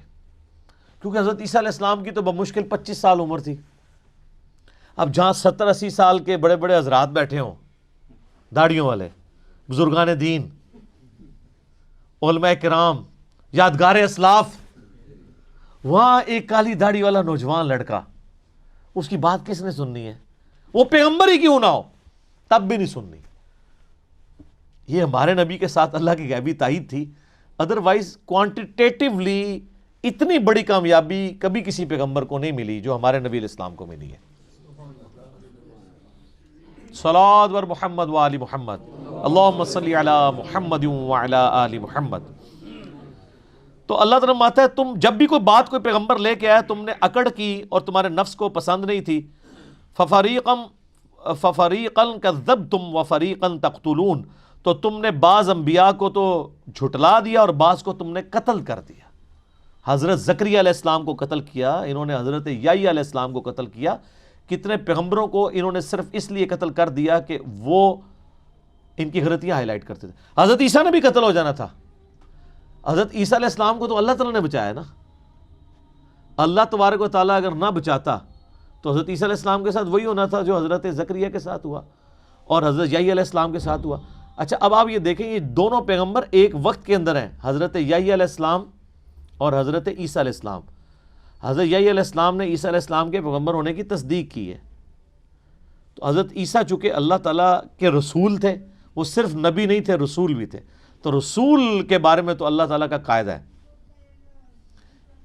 کیونکہ حضرت عیسیٰ علیہ السلام کی تو بمشکل 25 سال عمر تھی۔ اب جہاں 70-80 سال کے بڑے بڑے حضرات بیٹھے ہوں، داڑھیوں والے بزرگان دین، علماء کرام، یادگار اسلاف، وہاں ایک کالی داڑھی والا نوجوان لڑکا، اس کی بات کس نے سننی ہے؟ وہ پیغمبر ہی کیوں نہ ہو تب بھی نہیں سننی۔ یہ ہمارے نبی کے ساتھ اللہ کی غیبی تائید تھی، ادروائز کوانٹیٹیولی اتنی بڑی کامیابی کبھی کسی پیغمبر کو نہیں ملی جو ہمارے نبی علیہ السلام کو ملی ہے۔ صلوات بر محمد و آل محمد، اللہم صلی علی محمد و علی آل محمد۔ تو اللہ تعالیٰ فرماتا ہے تم جب بھی کوئی بات کوئی پیغمبر لے کے آیا تم نے اکڑ کی اور تمہارے نفس کو پسند نہیں تھی، فَفَرِيقًا كَذَّبْتُمْ وَفَرِيقًا تَقْتُلُونَ، تو تم نے بعض انبیاء کو تو جھٹلا دیا اور بعض کو تم نے قتل کر دیا۔ حضرت زکریا علیہ السلام کو قتل کیا انہوں نے، حضرت یحییٰ علیہ السلام کو قتل کیا، کتنے پیغمبروں کو انہوں نے صرف اس لیے قتل کر دیا کہ وہ ان کی غلطیاں ہائی لائٹ کرتے تھے۔ حضرت عیسیٰ نے بھی قتل ہو جانا تھا، حضرت عیسیٰ علیہ السلام کو تو اللہ تعالیٰ نے بچایا نا۔ اللہ تبارک و تعالیٰ اگر نہ بچاتا تو حضرت عیسیٰ علیہ السلام کے ساتھ وہی ہونا تھا جو حضرت زکریا کے ساتھ ہوا اور حضرت یحییٰ علیہ السلام کے ساتھ ہوا۔ اچھا اب آپ یہ دیکھیں یہ دونوں پیغمبر ایک وقت کے اندر ہیں، حضرت یحییٰ علیہ السلام اور حضرت عیسیٰ علیہ السلام۔ حضرت یحییٰ علیہ السلام نے عیسیٰ علیہ السلام کے پیغمبر ہونے کی تصدیق کی ہے، تو حضرت عیسیٰ چونکہ اللہ تعالیٰ کے رسول تھے، وہ صرف نبی نہیں تھے رسول بھی تھے، تو رسول کے بارے میں تو اللہ تعالیٰ کا قاعدہ ہے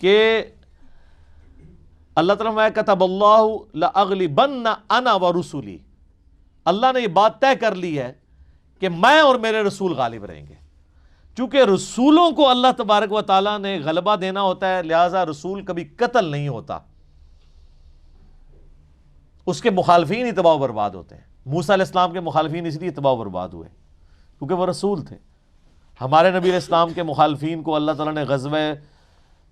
کہ اللہ تعالیٰ میں کتب اللہ لأغلبن انا ورسولی، اللہ نے یہ بات طے کر لی ہے کہ میں اور میرے رسول غالب رہیں گے۔ چونکہ رسولوں کو اللہ تبارک و تعالیٰ نے غلبہ دینا ہوتا ہے، لہٰذا رسول کبھی قتل نہیں ہوتا، اس کے مخالفین ہی تباہ و برباد ہوتے ہیں۔ موسیٰ علیہ السلام کے مخالفین اس لیے تباہ و برباد ہوئے کیونکہ وہ رسول تھے۔ ہمارے نبی علیہ السلام کے مخالفین کو اللہ تعالیٰ نے غزوہ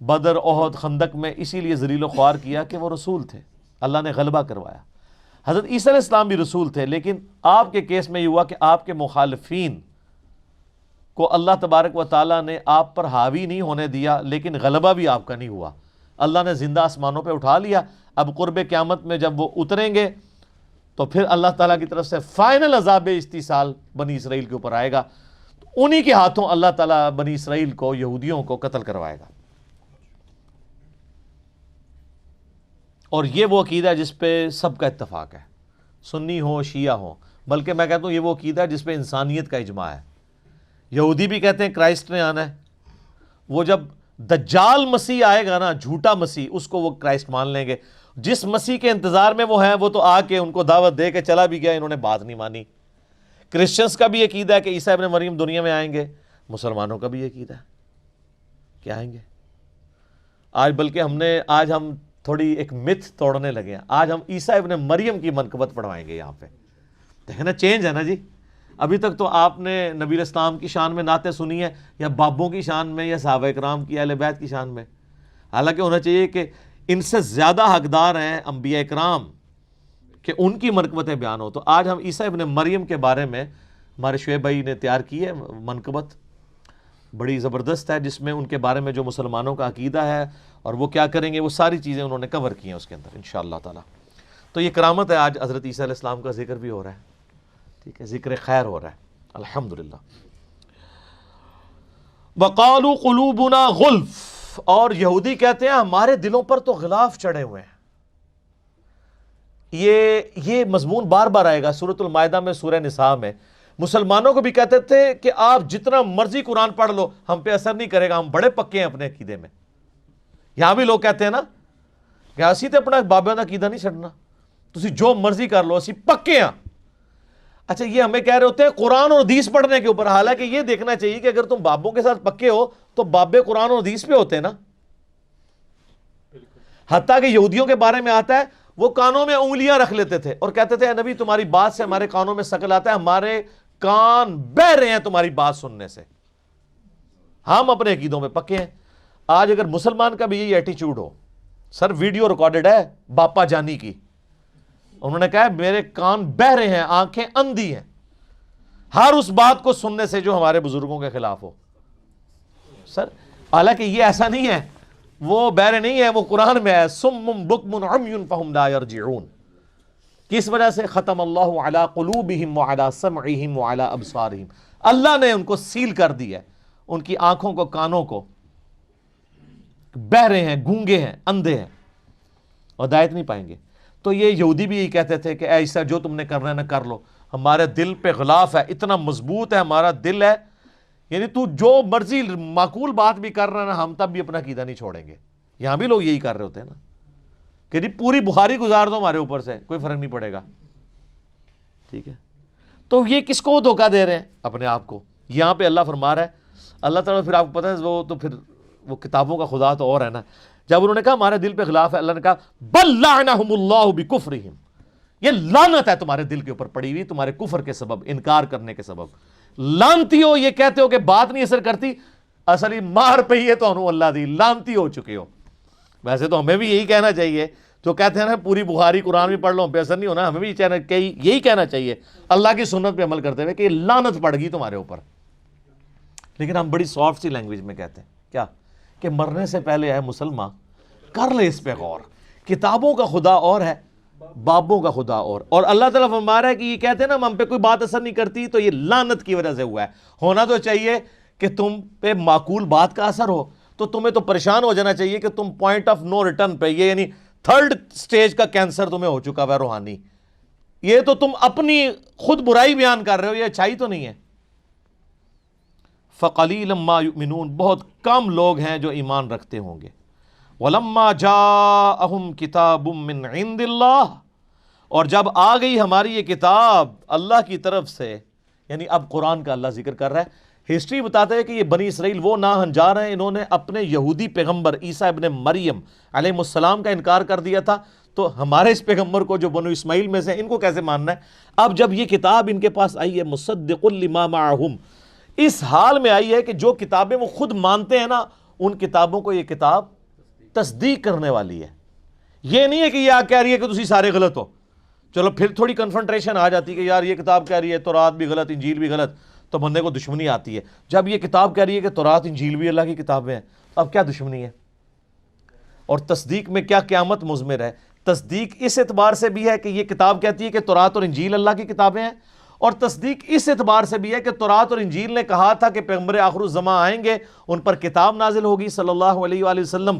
بدر، احد، خندق میں اسی لیے ذلیل و خوار کیا کہ وہ رسول تھے، اللہ نے غلبہ کروایا۔ حضرت عیسیٰ علیہ السلام بھی رسول تھے، لیکن آپ کے کیس میں یہ ہوا کہ آپ کے مخالفین کو اللہ تبارک و تعالیٰ نے آپ پر حاوی نہیں ہونے دیا، لیکن غلبہ بھی آپ کا نہیں ہوا، اللہ نے زندہ آسمانوں پہ اٹھا لیا۔ اب قرب قیامت میں جب وہ اتریں گے تو پھر اللہ تعالیٰ کی طرف سے فائنل عذاب استیصال بنی اسرائیل کے اوپر آئے گا، انہی کے ہاتھوں اللہ تعالیٰ بنی اسرائیل کو، یہودیوں کو قتل کروائے گا۔ اور یہ وہ عقیدہ ہے جس پہ سب کا اتفاق ہے، سنی ہو شیعہ ہو، بلکہ میں کہتا ہوں یہ وہ عقیدہ ہے جس پہ انسانیت کا اجماع ہے۔ یہودی بھی کہتے ہیں کرائسٹ نے آنا ہے، وہ جب دجال مسیح آئے گا نا، جھوٹا مسیح، اس کو وہ کرائسٹ مان لیں گے۔ جس مسیح کے انتظار میں وہ ہیں وہ تو آ کے ان کو دعوت دے کے چلا بھی گیا، انہوں نے بات نہیں مانی۔ کرسچنس کا بھی عقیدہ ہے کہ عیسیٰ ابن مریم دنیا میں آئیں گے، مسلمانوں کا بھی عقیدہ ہے کہ آئیں گے۔ آج بلکہ آج ہم تھوڑی ایک متھ توڑنے لگے ہیں، آج ہم عیسیٰ ابن مریم کی منقبت پڑھوائیں گے یہاں پہ۔ دیکھیں نا چینج ہے نا جی، ابھی تک تو آپ نے نبی علیہ السلام کی شان میں نعتیں سنی ہے، یا بابوں کی شان میں، یا صحابہ کرام کی، اہل بیت کی شان میں، حالانکہ ہونا چاہیے کہ ان سے زیادہ حقدار ہیں انبیاء کرام کہ ان کی منقبتیں بیان ہو۔ تو آج ہم عیسیٰ ابن مریم کے بارے میں ہمارے شعیب بھائی نے تیار کی ہے منقبت، بڑی زبردست ہے، جس میں ان کے بارے میں جو مسلمانوں کا عقیدہ ہے اور وہ کیا کریں گے، وہ ساری چیزیں انہوں نے کور کی ہیں اس کے اندر انشاءاللہ تعالی۔ تو یہ کرامت ہے، آج حضرت عیسیٰ علیہ السلام کا ذکر بھی ہو رہا ہے، ٹھیک ہے، ذکر خیر ہو رہا ہے الحمدللہ۔ وَقَالُوا قُلُوبُنَا غُلْفٌ، اور یہودی کہتے ہیں ہمارے دلوں پر تو غلاف چڑھے ہوئے ہیں۔ یہ مضمون بار بار آئے گا سورۃ المائدہ میں، سورہ نساء میں۔ مسلمانوں کو بھی کہتے تھے کہ آپ جتنا مرضی قرآن پڑھ لو ہم پہ اثر نہیں کرے گا، ہم بڑے پکے ہیں اپنے عقیدے میں۔ یہاں بھی لوگ کہتے ہیں نا کہ اسی تے اپنا بابیاں دا عقیدہ نہیں چھڈنا، تسی جو مرضی کر لو اسی پکے ہیں۔ اچھا یہ ہمیں کہہ رہے ہوتے ہیں قرآن اور حدیث پڑھنے کے اوپر، حالانکہ یہ دیکھنا چاہیے کہ اگر تم بابوں کے ساتھ پکے ہو تو بابے قرآن اور حدیث پہ ہوتے ہیں نا۔ حتیٰ کہ یہودیوں کے بارے میں آتا ہے وہ کانوں میں انگلیاں رکھ لیتے تھے اور کہتے تھے اے نبی تمہاری بات سے ہمارے کانوں میں ثقل آتا ہے، ہمارے کان بہہ رہے ہیں تمہاری بات سننے سے۔ ہم اپنے عقیدوں میں پکے ہیں۔ آج اگر مسلمان کا بھی یہی ایٹیچیوڈ ہو، سر ویڈیو ریکارڈڈ ہے باپا جانی کی، انہوں نے کہا میرے کان بہہ رہے ہیں، آنکھیں اندھی ہیں ہر اس بات کو سننے سے جو ہمارے بزرگوں کے خلاف ہو۔ سر حالانکہ یہ ایسا نہیں ہے، وہ بہرے نہیں ہے، وہ قرآن میں ہے صم بکم عمی فہم لا یرجعون۔ کس وجہ سے؟ ختم اللہ علی قلوبہم وعلی سمعہم وعلی ابصارہم، اللہ نے ان کو سیل کر دی ہے، ان کی آنکھوں کو، کانوں کو، بہرے ہیں، گونگے ہیں، اندھے ہیں، اور ہدایت نہیں پائیں گے۔ تو یہ یہودی بھی یہی کہتے تھے کہ اے عیسیٰ جو تم نے کرنا ہے نہ کر لو، ہمارے دل پہ غلاف ہے، اتنا مضبوط ہے ہمارا دل ہے، یعنی تو جو مرضی معقول بات بھی کر رہا ہے نا، ہم تب بھی اپنا عقیدہ نہیں چھوڑیں گے۔ یہاں بھی لوگ یہی کر رہے ہوتے ہیں نا کہ پوری بخاری گزار دو ہمارے اوپر سے، کوئی فرق نہیں پڑے گا، ٹھیک ہے۔ تو یہ کس کو دھوکہ دے رہے ہیں؟ اپنے آپ کو۔ یہاں پہ اللہ فرما رہا ہے، اللہ تعالیٰ پھر آپ کو پتہ ہے وہ تو پھر وہ کتابوں کا خدا تو اور ہے نا. جب انہوں نے کہا ہمارے دل پہ خلاف ہے, اللہ نے کہا بل لعنہم اللہ بکفرہم, یہ لعنت ہے تمہارے دل کے اوپر پڑی ہوئی تمہارے کفر کے سبب, انکار کرنے کے سبب. لانتی ہو, یہ کہتے ہو کہ بات نہیں اثر کرتی, اصلی مار پہ ہی ہے تو انہوں اللہ دی, لانتی ہو چکے ہو. ویسے تو ہمیں بھی یہی کہنا چاہیے, جو کہتے ہیں نا پوری بخاری قرآن بھی پڑھ لو پہ اثر نہیں ہونا, ہمیں بھی یہی کہنا چاہیے اللہ کی سنت پہ عمل کرتے ہوئے کہ یہ لعنت پڑ گئی تمہارے اوپر. لیکن ہم بڑی سافٹ سی لینگویج میں کہتے ہیں کیا, کہ مرنے سے پہلے ہے مسلمان کر لے اس پہ غور, کتابوں کا خدا اور ہے, بابوں کا خدا اور اللہ تعالیٰ فرما رہا ہے کہ یہ کہتے ہیں نا ہم پہ کوئی بات اثر نہیں کرتی, تو یہ لعنت کی وجہ سے ہوا ہے. ہونا تو چاہیے کہ تم پہ معقول بات کا اثر ہو, تو تمہیں تو پریشان ہو جانا چاہیے کہ تم پوائنٹ آف نو ریٹرن پہ, یہ یعنی تھرڈ سٹیج کا کینسر تمہیں ہو چکا ہوا روحانی. یہ تو تم اپنی خود برائی بیان کر رہے ہو, یہ اچھائی تو نہیں ہے. فَقَلِيلًا مَا يُؤْمِنُونَ, بہت کم لوگ ہیں جو ایمان رکھتے ہوں گے. وَلَمَّا جَاءَهُمْ كِتَابٌ مِّنْ عِندِ اللَّهِ, اور جب آ گئی ہماری یہ کتاب اللہ کی طرف سے, یعنی اب قرآن کا اللہ ذکر کر رہا ہے. ہسٹری بتاتا ہے کہ یہ بنی اسرائیل وہ ناہنجار ہیں, انہوں نے اپنے یہودی پیغمبر عیسیٰ ابن مریم علیہ السلام کا انکار کر دیا تھا, تو ہمارے اس پیغمبر کو جو بنو اسماعیل میں سے ان کو کیسے ماننا ہے. اب جب یہ کتاب ان کے پاس آئی ہے مصدق لما معہم, اس حال میں آئی ہے کہ جو کتابیں وہ خود مانتے ہیں نا, ان کتابوں کو یہ کتاب تصدیق کرنے والی ہے. یہ نہیں ہے کہ یہ کہہ رہی ہے کہ تسی سارے غلط ہو. چلو پھر تھوڑی کنفرنٹریشن آ جاتی ہے کہ یار یہ کتاب کہہ رہی ہے تورات بھی غلط انجیل بھی غلط, تو بندے کو دشمنی آتی ہے. جب یہ کتاب کہہ رہی ہے کہ تورات انجیل بھی اللہ کی کتابیں ہیں, اب کیا دشمنی ہے؟ اور تصدیق میں کیا قیامت مضمر ہے. تصدیق اس اعتبار سے بھی ہے کہ یہ کتاب کہتی ہے کہ تورات اور انجیل اللہ کی کتابیں ہیں, اور تصدیق اس اعتبار سے بھی ہے کہ تورات اور انجیل نے کہا تھا کہ پیغمبر آخر الزمان آئیں گے, ان پر کتاب نازل ہوگی صلی اللہ علیہ وآلہ وسلم.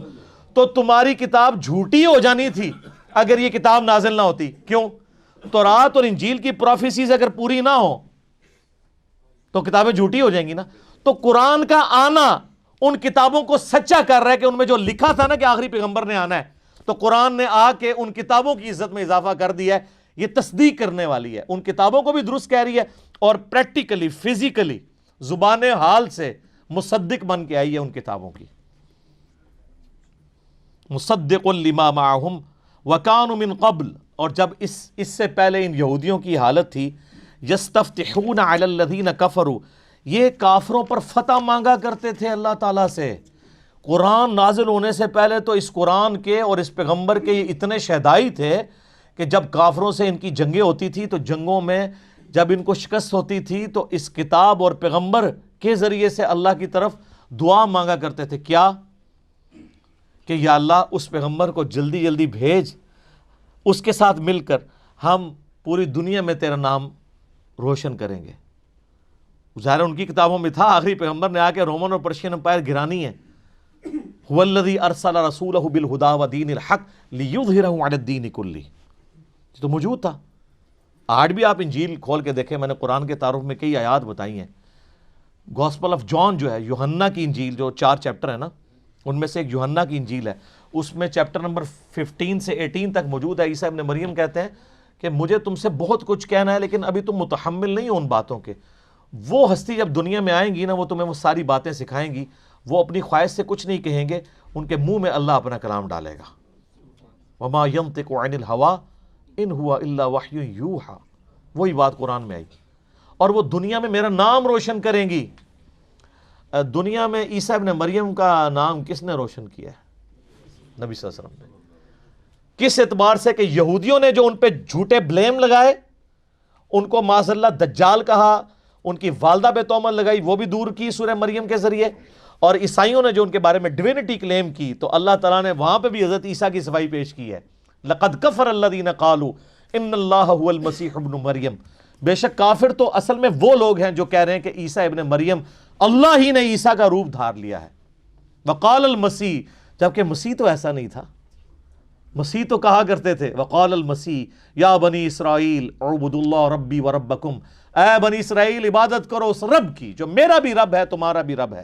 تو تمہاری کتاب جھوٹی ہو جانی تھی اگر یہ کتاب نازل نہ ہوتی. کیوں؟ تورات اور انجیل کی پروفیسیز اگر پوری نہ ہو تو کتابیں جھوٹی ہو جائیں گی نا. تو قرآن کا آنا ان کتابوں کو سچا کر رہا ہے کہ ان میں جو لکھا تھا نا کہ آخری پیغمبر نے آنا ہے, تو قرآن نے آ کے ان کتابوں کی عزت میں اضافہ کر دیا ہے. یہ تصدیق کرنے والی ہے, ان کتابوں کو بھی درست کہہ رہی ہے, اور پریکٹیکلی فزیکلی زبان حال سے مصدق بن کے آئی ہے ان کتابوں کی. مصدق لما معہم وکانوا من قبل, اور جب اس سے پہلے ان یہودیوں کی حالت تھی یستفتحون علی الذین کفروا, یہ کافروں پر فتح مانگا کرتے تھے اللہ تعالیٰ سے. قرآن نازل ہونے سے پہلے تو اس قرآن کے اور اس پیغمبر کے یہ اتنے شہدائی تھے کہ جب کافروں سے ان کی جنگیں ہوتی تھی تو جنگوں میں جب ان کو شکست ہوتی تھی تو اس کتاب اور پیغمبر کے ذریعے سے اللہ کی طرف دعا مانگا کرتے تھے. کیا؟ کہ یا اللہ اس پیغمبر کو جلدی جلدی بھیج, اس کے ساتھ مل کر ہم پوری دنیا میں تیرا نام روشن کریں گے. ظاہر ان کی کتابوں میں تھا, آخری پیغمبر نے آ کے رومن اور پرشین امپائر گرانی ہے. هو الذی ارسل رسولہ بالہدی ودین الحق لیظہرہ علی الدین کلہ, تو موجود تھا. آج بھی آپ انجیل کھول کے دیکھیں, میں نے قرآن کے تعارف میں کئی آیات بتائی ہیں. گاسپل آف جان جو ہے, یوحنا کی انجیل جو 4 چیپٹر ہے نا, ان میں سے ایک یوحنا کی انجیل ہے, اس میں چیپٹر نمبر 15 سے 18 تک موجود ہے. عیسیٰ ابن مریم کہتے ہیں کہ مجھے تم سے بہت کچھ کہنا ہے لیکن ابھی تم متحمل نہیں ہو ان باتوں کے. وہ ہستی جب دنیا میں آئیں گی نا, وہ تمہیں وہ ساری باتیں سکھائیں گی. وہ اپنی خواہش سے کچھ نہیں کہیں گے, ان کے منہ میں اللہ اپنا کلام ڈالے گا. وما ينطق عن الهوى ان هو الا وحی یوحى, وہی بات قرآن میں آئی. اور وہ دنیا میں میرا نام روشن کریں گی. دنیا میں عیسیٰ ابن مریم کا نام کس نے روشن کیا ہے؟ نبی صلی اللہ علیہ وسلم نے. کس اعتبار سے؟ کہ یہودیوں نے جو ان پہ جھوٹے بلیم لگائے, ان کو معاذ اللہ دجال کہا, ان کی والدہ پہ تہمت لگائی, وہ بھی دور کی سورہ مریم کے ذریعے. اور عیسائیوں نے جو ان کے بارے میں ڈیوینٹی کلیم کی, تو اللہ تعالیٰ نے وہاں پہ بھی حضرت عیسیٰ کی صفائی پیش کی ہے. لقد کفر الذین قالوا ان اللہ هو المسیح ابن مریم, بے شک کافر تو اصل میں وہ لوگ ہیں جو کہہ رہے ہیں کہ عیسیٰ ابن مریم اللہ ہی نے عیسیٰ کا روپ دھار لیا ہے. وقال المسیح, جبکہ مسیح تو ایسا نہیں تھا. مسیح تو کہا کرتے تھے وقال المسیح یا بنی اسرائیل اعبدوا اللہ ربی و ربکم, اے بنی اسرائیل عبادت کرو اس رب کی جو میرا بھی رب ہے تمہارا بھی رب ہے.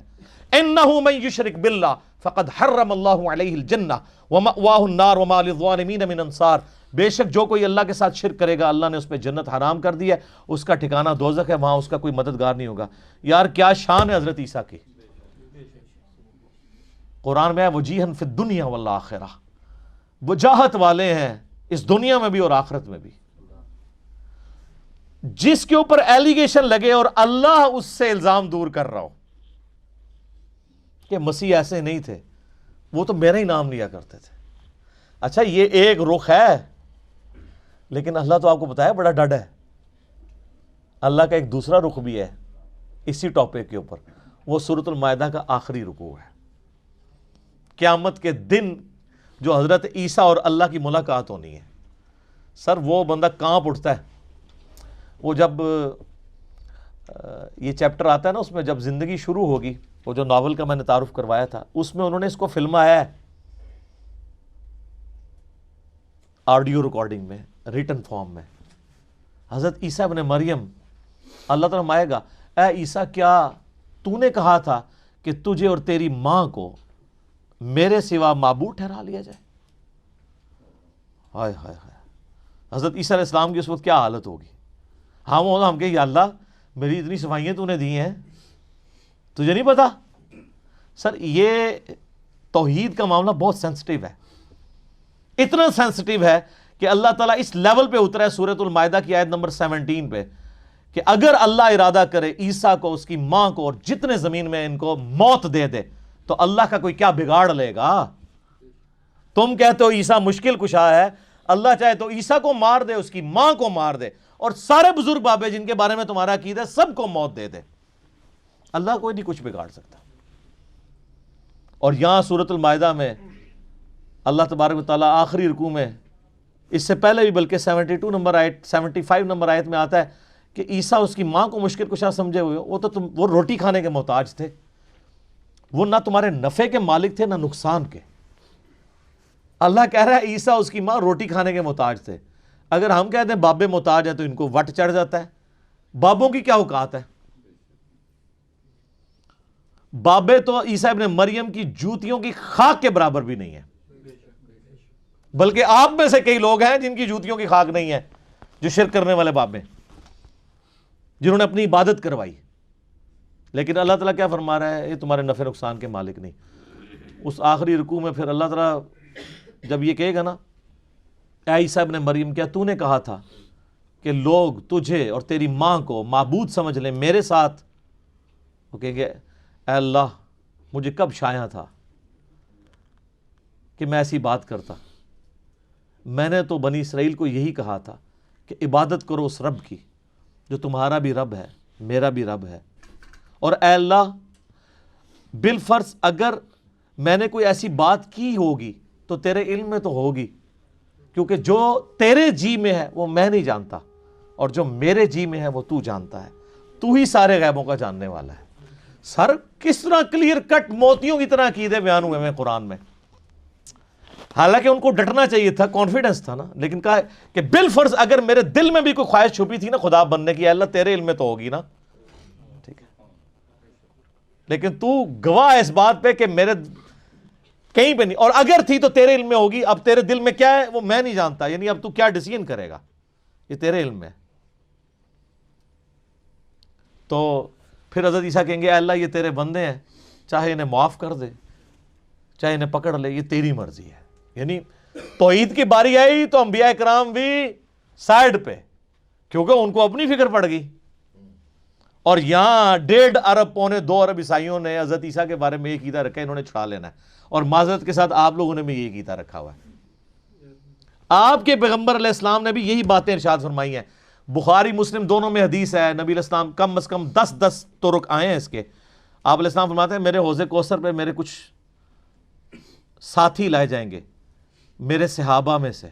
انہ من یشرک باللہ فقد حرم اللہ علیہ الجنہ ومأواہ النار وما للظالمین من انصار, بے شک جو کوئی اللہ کے ساتھ شرک کرے گا اللہ نے اس پہ جنت حرام کر دی ہے, اس کا ٹھکانہ دوزخ ہے, وہاں اس کا کوئی مددگار نہیں ہوگا. یار کیا شان ہے حضرت عیسیٰ کی. قرآن میں ہے وجیہن فی الدنیا والآخرہ، وجاہت والے ہیں اس دنیا میں بھی اور آخرت میں بھی. جس کے اوپر ایلیگیشن لگے اور اللہ اس سے الزام دور کر رہا ہو کہ مسیح ایسے نہیں تھے، وہ تو میرا ہی نام لیا کرتے تھے. اچھا یہ ایک رخ ہے، لیکن اللہ تو آپ کو بتایا بڑا ڈڈ ہے. اللہ کا ایک دوسرا رخ بھی ہے اسی ٹاپک کے اوپر، وہ سورۃ المائدہ کا آخری رکوع ہے. قیامت کے دن جو حضرت عیسیٰ اور اللہ کی ملاقات ہونی ہے، سر وہ بندہ کانپ اٹھتا ہے. وہ جب یہ چیپٹر آتا ہے نا، اس میں جب زندگی شروع ہوگی، وہ جو ناول کا میں نے تعارف کروایا تھا، اس میں انہوں نے اس کو فلمایا ہے آڈیو ریکارڈنگ میں، ریٹن فارم میں. حضرت عیسیٰ ابن مریم، اللہ تعالیٰ فرمائے گا اے عیسیٰ کیا تو نے کہا تھا کہ تجھے اور تیری ماں کو میرے سوا معبود ٹھہرا لیا جائے؟ ہائے ہائے ہائے. حضرت عیسیٰ علیہ السلام کی اس وقت کیا حالت ہوگی؟ ہم کہ یا اللہ میری اتنی صفائیاں تو نے دی ہیں، تجھے نہیں پتا؟ سر یہ توحید کا معاملہ بہت سینسٹیو ہے، اتنا سینسٹیو ہے کہ اللہ تعالیٰ اس لیول پہ اترا ہے سورۃ المائدہ کی آیت نمبر 17 پہ کہ اگر اللہ ارادہ کرے عیسیٰ کو، اس کی ماں کو اور جتنے زمین میں ان کو موت دے دے تو اللہ کا کوئی کیا بگاڑ لے گا؟ تم کہتے ہو عیسیٰ مشکل کشا ہے، اللہ چاہے تو عیسیٰ کو مار دے، اس کی ماں کو مار دے، اور سارے بزرگ بابے جن کے بارے میں تمہارا عقیدہ ہے سب کو موت دے دے، اللہ کوئی نہیں کچھ بگاڑ سکتا. اور یہاں سورۃ المائدہ میں اللہ تبارک و تعالیٰ آخری رکوع میں، اس سے پہلے بھی بلکہ 72 نمبر آیت 75 نمبر آیت میں آتا ہے کہ عیسیٰ اس کی ماں کو مشکل کشا سمجھے ہوئے ہو، وہ روٹی کھانے کے محتاج تھے، وہ نہ تمہارے نفع کے مالک تھے نہ نقصان کے. اللہ کہہ رہا ہے عیسیٰ اس کی ماں روٹی کھانے کے محتاج تھے. اگر ہم کہتے ہیں بابے محتاج ہیں تو ان کو وٹ چڑھ جاتا ہے. بابوں کی کیا اوقات ہے؟ بابے تو عیسیٰ ابن مریم کی جوتیوں کی خاک کے برابر بھی نہیں ہے، بلکہ آپ میں سے کئی لوگ ہیں جن کی جوتیوں کی خاک نہیں ہے، جو شرک کرنے والے بابے، جنہوں نے اپنی عبادت کروائی. لیکن اللہ تعالیٰ کیا فرما رہا ہے؟ یہ تمہارے نفع نقصان کے مالک نہیں. اس آخری رکوع میں پھر اللہ تعالیٰ جب یہ کہے گا نا اے عیسیٰ ابن مریم کیا تو نے کہا تھا کہ لوگ تجھے اور تیری ماں کو معبود سمجھ لیں میرے ساتھ؟ وہ کہیں گے اے اللہ مجھے کب شایع تھا کہ میں ایسی بات کرتا، میں نے تو بنی اسرائیل کو یہی کہا تھا کہ عبادت کرو اس رب کی جو تمہارا بھی رب ہے میرا بھی رب ہے. اور اے اللہ بالفرض اگر میں نے کوئی ایسی بات کی ہوگی تو تیرے علم میں تو ہوگی، کیونکہ جو تیرے جی میں ہے وہ میں نہیں جانتا، اور جو میرے جی میں ہے وہ تو جانتا ہے، تو ہی سارے غیبوں کا جاننے والا ہے. سر کس طرح کلیئر کٹ موتیوں کی طرح عقیدے بیان ہوئے ہیں قرآن میں. حالانکہ ان کو ڈٹنا چاہیے تھا، کانفیڈنس تھا نا، لیکن کہا کہ بالفرض اگر میرے دل میں بھی کوئی خواہش چھپی تھی نا خدا بننے کی، اللہ تیرے علم میں تو ہوگی نا، ٹھیک ہے، لیکن تو گواہ اس بات پہ کہ میرے کہیں پہ نہیں، اور اگر تھی تو تیرے علم میں ہوگی. اب تیرے دل میں کیا ہے وہ میں نہیں جانتا، یعنی اب تو کیا ڈیسیژن کرے گا یہ تیرے علم میں. تو پھر حضرت عیسیٰ کہیں گے اے اللہ یہ تیرے بندے ہیں، چاہے انہیں معاف کر دے چاہے انہیں پکڑ لے، یہ تیری مرضی ہے. یعنی توحید کی باری آئی تو انبیاء کرام بھی سائڈ پہ، کیونکہ ان کو اپنی فکر پڑ گئی. اور یہاں 1.5 ارب پونے 2 ارب عیسائیوں نے حضرت عیسیٰ کے بارے میں یہ عقیدہ رکھا ہے انہوں نے چھڑا لینا ہے، اور معذرت کے ساتھ آپ لوگوں نے بھی یہ عقیدہ رکھا ہوا ہے. آپ کے پیغمبر علیہ السلام نے بھی یہی باتیں ارشاد فرمائی ہیں. بخاری مسلم دونوں میں حدیث ہے، نبی علیہ السلام کم از کم 10 طرق آئے ہیں اس کے. آپ علیہ السلام فرماتے ہیں میرے حوض کوثر پہ میرے کچھ ساتھی لائے جائیں گے میرے صحابہ میں سے،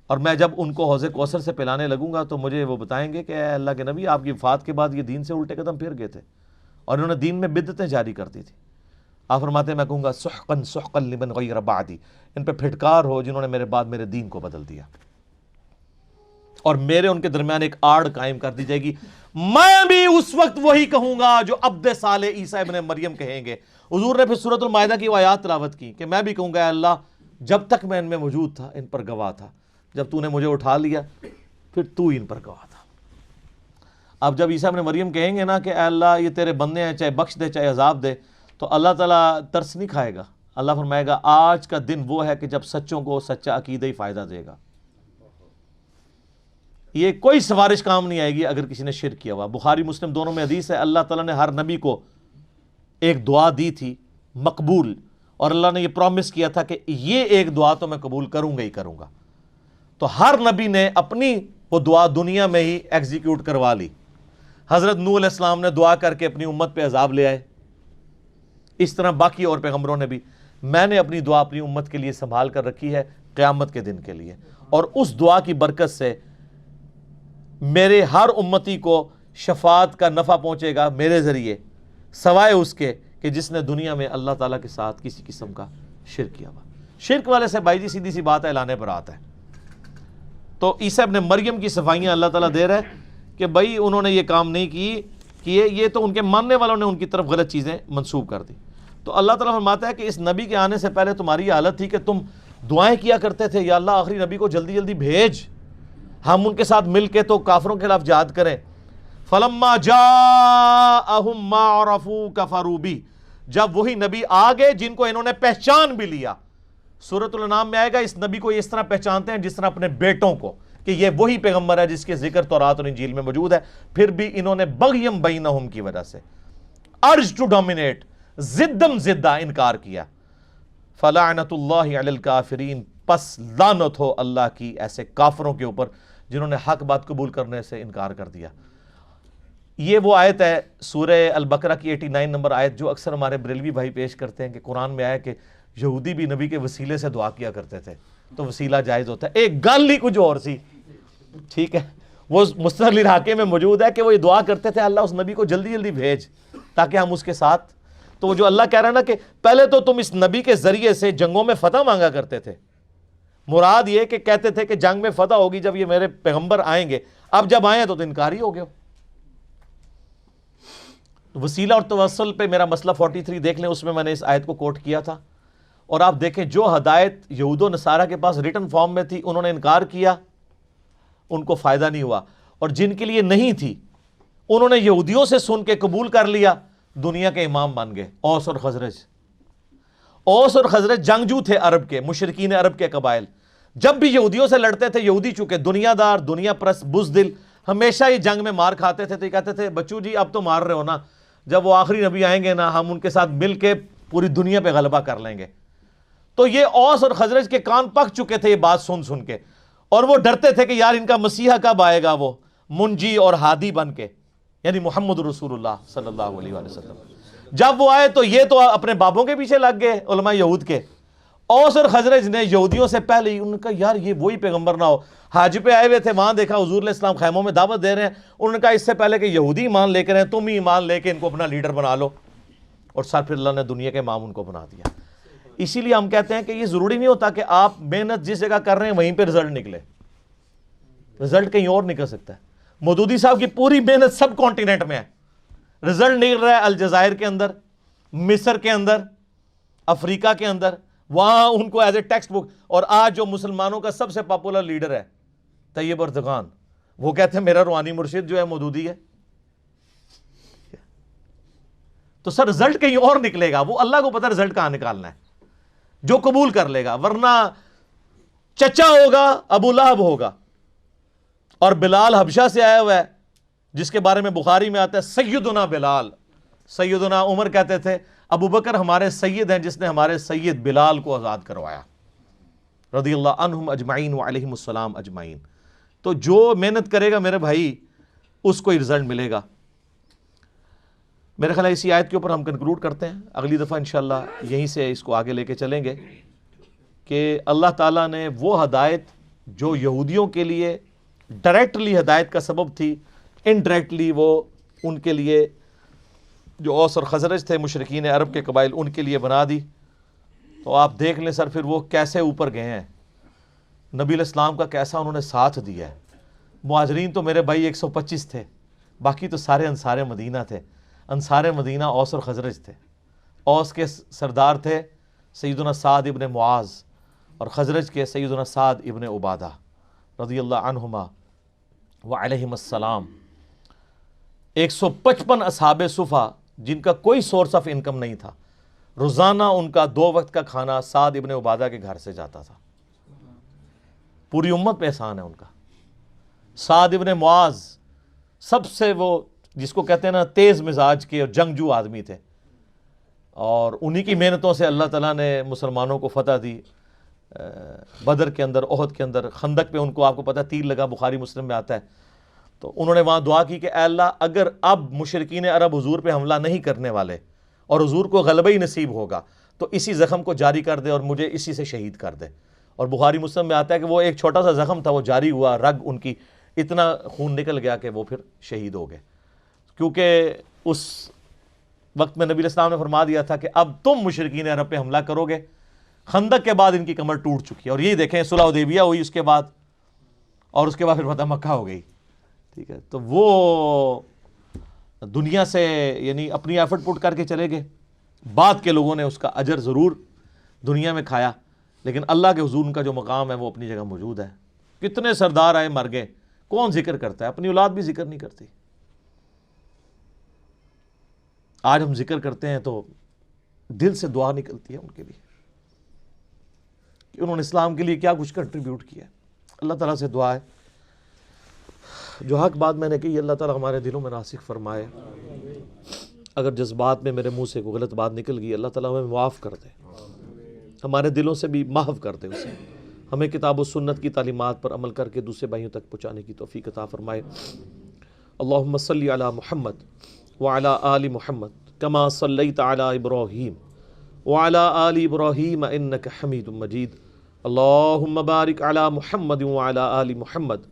اور میں جب ان کو حوض کوثر سے پلانے لگوں گا تو مجھے وہ بتائیں گے کہ اے اللہ کے نبی آپ کی وفات کے بعد یہ دین سے الٹے قدم پھر گئے تھے اور انہوں نے دین میں بدعتیں جاری کر دی تھی. آپ فرماتے ہیں میں کہوں گا سحقا سحقا لمن غیر بعدی، ان پہ پھٹکار ہو جنہوں نے میرے بعد میرے دین کو بدل دیا، اور میرے ان کے درمیان ایک آڑ قائم کر دی جائے گی. میں بھی اس وقت وہی کہوں گا جو عبد صالح عیسیٰ ابن مریم کہیں گے. حضور نے پھر سورۃ المائدہ کی وہ آیات تلاوت کی کہ میں بھی کہوں گا اے اللہ جب تک میں ان میں موجود تھا ان پر گواہ تھا، جب تو نے مجھے اٹھا لیا پھر تو ان پر گواہ تھا. اب جب عیسیٰ ابن مریم کہیں گے نا کہ اے اللہ یہ تیرے بندے ہیں چاہے بخش دے چاہے عذاب دے، تو اللہ تعالیٰ ترس نہیں کھائے گا؟ اللہ فرمائے گا آج کا دن وہ ہے کہ جب سچوں کو سچا عقیدہ ہی فائدہ دے گا. یہ کوئی سفارش کام نہیں آئے گی اگر کسی نے شرک کیا ہوا. بخاری مسلم دونوں میں حدیث ہے، اللہ تعالیٰ نے ہر نبی کو ایک دعا دی تھی مقبول، اور اللہ نے یہ پرومس کیا تھا کہ یہ ایک دعا تو میں قبول کروں گا ہی کروں گا. تو ہر نبی نے اپنی وہ دعا دنیا میں ہی ایگزیکیوٹ کروا لی. حضرت نوح علیہ السلام نے دعا کر کے اپنی امت پہ عذاب لے آئے. اس طرح باقی اور پیغمبروں نے بھی. میں نے اپنی دعا اپنی امت کے لیے سنبھال کر رکھی ہے قیامت کے دن کے لیے، اور اس دعا کی برکت سے میرے ہر امتی کو شفاعت کا نفع پہنچے گا میرے ذریعے، سوائے اس کے کہ جس نے دنیا میں اللہ تعالیٰ کے ساتھ کسی قسم کا شرک کیا ہوا. شرک والے سے بھائی جی سیدھی سی بات ہے، اعلان برات ہے. تو عیسیٰ ابن مریم کی صفائیاں اللہ تعالیٰ دے رہا ہے کہ بھائی انہوں نے یہ کام نہیں کیے، یہ تو ان کے ماننے والوں نے ان کی طرف غلط چیزیں منسوب کر دی. تو اللہ تعالیٰ فرماتا ہے کہ اس نبی کے آنے سے پہلے تمہاری حالت تھی کہ تم دعائیں کیا کرتے تھے، یا اللہ آخری نبی کو جلدی جلدی بھیج، ہم ان کے ساتھ مل کے تو کافروں کے خلاف جہاد کریں. فلما جاءہم ما عرفوا کفروا بہ، جب وہی نبی آ گئے جن کو انہوں نے پہچان بھی لیا. سورۃ الانعام میں آئے گا اس نبی کو اس طرح پہچانتے ہیں جس طرح اپنے بیٹوں کو، کہ یہ وہی پیغمبر ہے جس کے ذکر تورات اور انجیل میں موجود ہے. پھر بھی انہوں نے بغیم بینہم کی وجہ سے، ارج ٹو ڈومینیٹ، زدم زدہ انکار کیا. فلعنت اللہ علی الکافرین، پس لعنت ہو اللہ کی ایسے کافروں کے اوپر جنہوں نے حق بات قبول کرنے سے انکار کر دیا. یہ وہ آیت ہے سورہ البقرہ کی 89 نمبر آیت جو اکثر ہمارے بریلوی بھائی پیش کرتے ہیں کہ قرآن میں آیا کہ یہودی بھی نبی کے وسیلے سے دعا کیا کرتے تھے تو وسیلہ جائز ہوتا ہے. ایک گل ہی کچھ اور سی، ٹھیک ہے، وہ مستقل علاقے میں موجود ہے کہ وہ یہ دعا کرتے تھے اللہ اس نبی کو جلدی جلدی بھیج تاکہ ہم اس کے ساتھ. تو وہ جو اللہ کہہ رہا ہے نا کہ پہلے تو تم اس نبی کے ذریعے سے جنگوں میں فتح مانگا کرتے تھے، مراد یہ کہ کہتے تھے کہ جنگ میں فتح ہوگی جب یہ میرے پیغمبر آئیں گے، اب جب آئے تو انکاری ہو گئے. وسیلہ اور توسل پہ میرا مسئلہ 43 دیکھ لیں، اس میں نے اس آیت کو کوٹ کیا تھا. اور آپ دیکھیں جو ہدایت یہود و نصارہ کے پاس ریٹن فارم میں تھی انہوں نے انکار کیا، ان کو فائدہ نہیں ہوا. اور جن کے لیے نہیں تھی انہوں نے یہودیوں سے سن کے قبول کر لیا، دنیا کے امام بن گئے. اوس اور خزرج، اوس اور خزرج جنگجو تھے عرب کے، مشرکین عرب کے قبائل. جب بھی یہودیوں سے لڑتے تھے، یہودی چونکہ دنیا دار، دنیا پرست، بزدل، ہمیشہ یہ جنگ میں مار کھاتے تھے. تو یہ کہتے تھے بچو جی اب تو مار رہے ہو نا، جب وہ آخری نبی آئیں گے نا ہم ان کے ساتھ مل کے پوری دنیا پہ غلبہ کر لیں گے. تو یہ اوس اور خزرج کے کان پک چکے تھے یہ بات سن سن کے، اور وہ ڈرتے تھے کہ یار ان کا مسیحا کب آئے گا وہ منجی اور ہادی بن کے، یعنی محمد رسول اللہ صلی اللہ علیہ وآلہ وسلم. جب وہ آئے تو یہ تو اپنے بابوں کے پیچھے لگ گئے علماء یہود کے. اوس اور خزرج نے یہودیوں سے پہلے ہی انہوں نے کہا یار یہ وہی پیغمبر نہ ہو. حج پہ آئے ہوئے تھے، وہاں دیکھا حضور علیہ السلام خیموں میں دعوت دے رہے ہیں. انہوں نے کہا اس سے پہلے کہ یہودی ایمان لے کر ہیں تم ہی ایمان لے کے ان کو اپنا لیڈر بنا لو. اور سر پھر اللہ نے دنیا کے امام ان کو بنا دیا. اسی لیے ہم کہتے ہیں کہ یہ ضروری نہیں ہوتا کہ آپ محنت جس جگہ کر رہے ہیں وہیں پہ رزلٹ نکلے، رزلٹ کہیں اور نکل سکتا ہے. مودودی صاحب کی پوری محنت سب کانٹیننٹ میں ہے، رزلٹ نکل رہا ہے الجزائر کے اندر، مصر کے اندر، افریقہ کے اندر، وہاں ان کو ایز اے ٹیکسٹ بک. اور آج جو مسلمانوں کا سب سے پاپولر لیڈر ہے طیب اردگان، وہ کہتے ہیں میرا روحانی مرشد جو ہے مودودی ہے. تو سر رزلٹ کہیں اور نکلے گا، وہ اللہ کو پتہ رزلٹ کہاں نکالنا ہے، جو قبول کر لے گا. ورنہ چچا ہوگا ابو لہب ہوگا، اور بلال حبشہ سے آیا ہوا ہے جس کے بارے میں بخاری میں آتا ہے سیدنا بلال. سیدنا عمر کہتے تھے ابو بکر ہمارے سید ہیں جس نے ہمارے سید بلال کو آزاد کروایا، رضی اللہ عنہم اجمعین وعلیہم السلام اجمعین. تو جو محنت کرے گا میرے بھائی اس کو ہی رزلٹ ملے گا. میرے خیال ہے اسی آیت کے اوپر ہم کنکلوڈ کرتے ہیں. اگلی دفعہ انشاءاللہ یہیں سے اس کو آگے لے کے چلیں گے کہ اللہ تعالیٰ نے وہ ہدایت جو یہودیوں کے لیے ڈائریکٹلی ہدایت کا سبب تھی، انڈائریکٹلی وہ ان کے لیے جو اوس اور خزرج تھے مشرکین عرب کے قبائل ان کے لیے بنا دی. تو آپ دیکھ لیں سر پھر وہ کیسے اوپر گئے ہیں، نبی علیہ السلام کا کیسا انہوں نے ساتھ دیا ہے. مہاجرین تو میرے بھائی 125 تھے، باقی تو سارے انصار مدینہ تھے. انصار مدینہ اوس اور خزرج تھے. اوس کے سردار تھے سیدنا سعد ابن معاذ، اور خزرج کے سیدنا سعد ابن عبادہ رضی اللہ عنہما وعلیہم السلام. 155 اصحاب صفا جن کا کوئی سورس آف انکم نہیں تھا، روزانہ ان کا 2 وقت کا کھانا سعد ابن عبادہ کے گھر سے جاتا تھا. پوری امت پہ احسان ہے ان کا. سعد ابن معاذ سب سے وہ جس کو کہتے ہیں نا تیز مزاج کے اور جنگجو آدمی تھے, اور انہی کی محنتوں سے اللہ تعالیٰ نے مسلمانوں کو فتح دی. بدر کے اندر, احد کے اندر, خندق پہ ان کو آپ کو پتہ تیر لگا, بخاری مسلم میں آتا ہے. تو انہوں نے وہاں دعا کی کہ اے اللہ اگر اب مشرکین عرب حضور پہ حملہ نہیں کرنے والے اور حضور کو غلبہ ہی نصیب ہوگا تو اسی زخم کو جاری کر دے اور مجھے اسی سے شہید کر دے. اور بخاری مسلم میں آتا ہے کہ وہ ایک چھوٹا سا زخم تھا, وہ جاری ہوا, رگ ان کی اتنا خون نکل گیا کہ وہ پھر شہید ہو گئے. کیونکہ اس وقت میں نبی علیہ السلام نے فرما دیا تھا کہ اب تم مشرکین عرب پہ حملہ کرو گے. خندق کے بعد ان کی کمر ٹوٹ چکی ہے, اور یہی دیکھیں صلح حدیبیہ ہوئی اس کے بعد, اور اس کے بعد پھر فتح مکہ ہو گئی. ٹھیک ہے, تو وہ دنیا سے یعنی اپنی ایفرٹ پٹ کر کے چلے گئے. بعد کے لوگوں نے اس کا اجر ضرور دنیا میں کھایا, لیکن اللہ کے حضور ان کا جو مقام ہے وہ اپنی جگہ موجود ہے. کتنے سردار آئے مر گئے, کون ذکر کرتا ہے؟ اپنی اولاد بھی ذکر نہیں کرتی. آج ہم ذکر کرتے ہیں تو دل سے دعا نکلتی ہے ان کے لیے کہ انہوں نے اسلام کے لیے کیا کچھ کنٹریبیوٹ کیا. اللہ تعالیٰ سے دعا ہے جو حق بات میں نے کہی اللہ تعالیٰ ہمارے دلوں میں راسخ فرمائے. اگر جذبات میں میرے منہ سے کوئی غلط بات نکل گئی اللہ تعالیٰ ہمیں معاف کر دے, ہمارے دلوں سے بھی محو کر دے اسے. ہمیں کتاب و سنت کی تعلیمات پر عمل کر کے دوسرے بھائیوں تک پہنچانے کی توفیق عطا فرمائے. اللہم صلی علی محمد وعلی آل محمد کما صلیت علی ابراہیم وعلی آل ابراہیم انک حمید مجید. اللہم بارک علی محمد وعلی آل محمد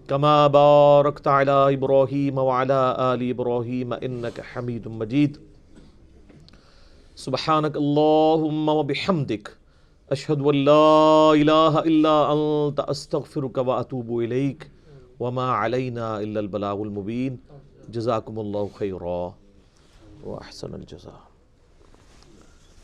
کما بارکت علی ابراہیم وعلی آل ابراہیم انک حمید مجید. سبحانک اللہم وبحمدک اشہد ان لا الہ الا انت استغفرک واتوب الیک وما علینا الا البلاغ المبین. جزاکم اللہ خیرا واحسن الجزاء.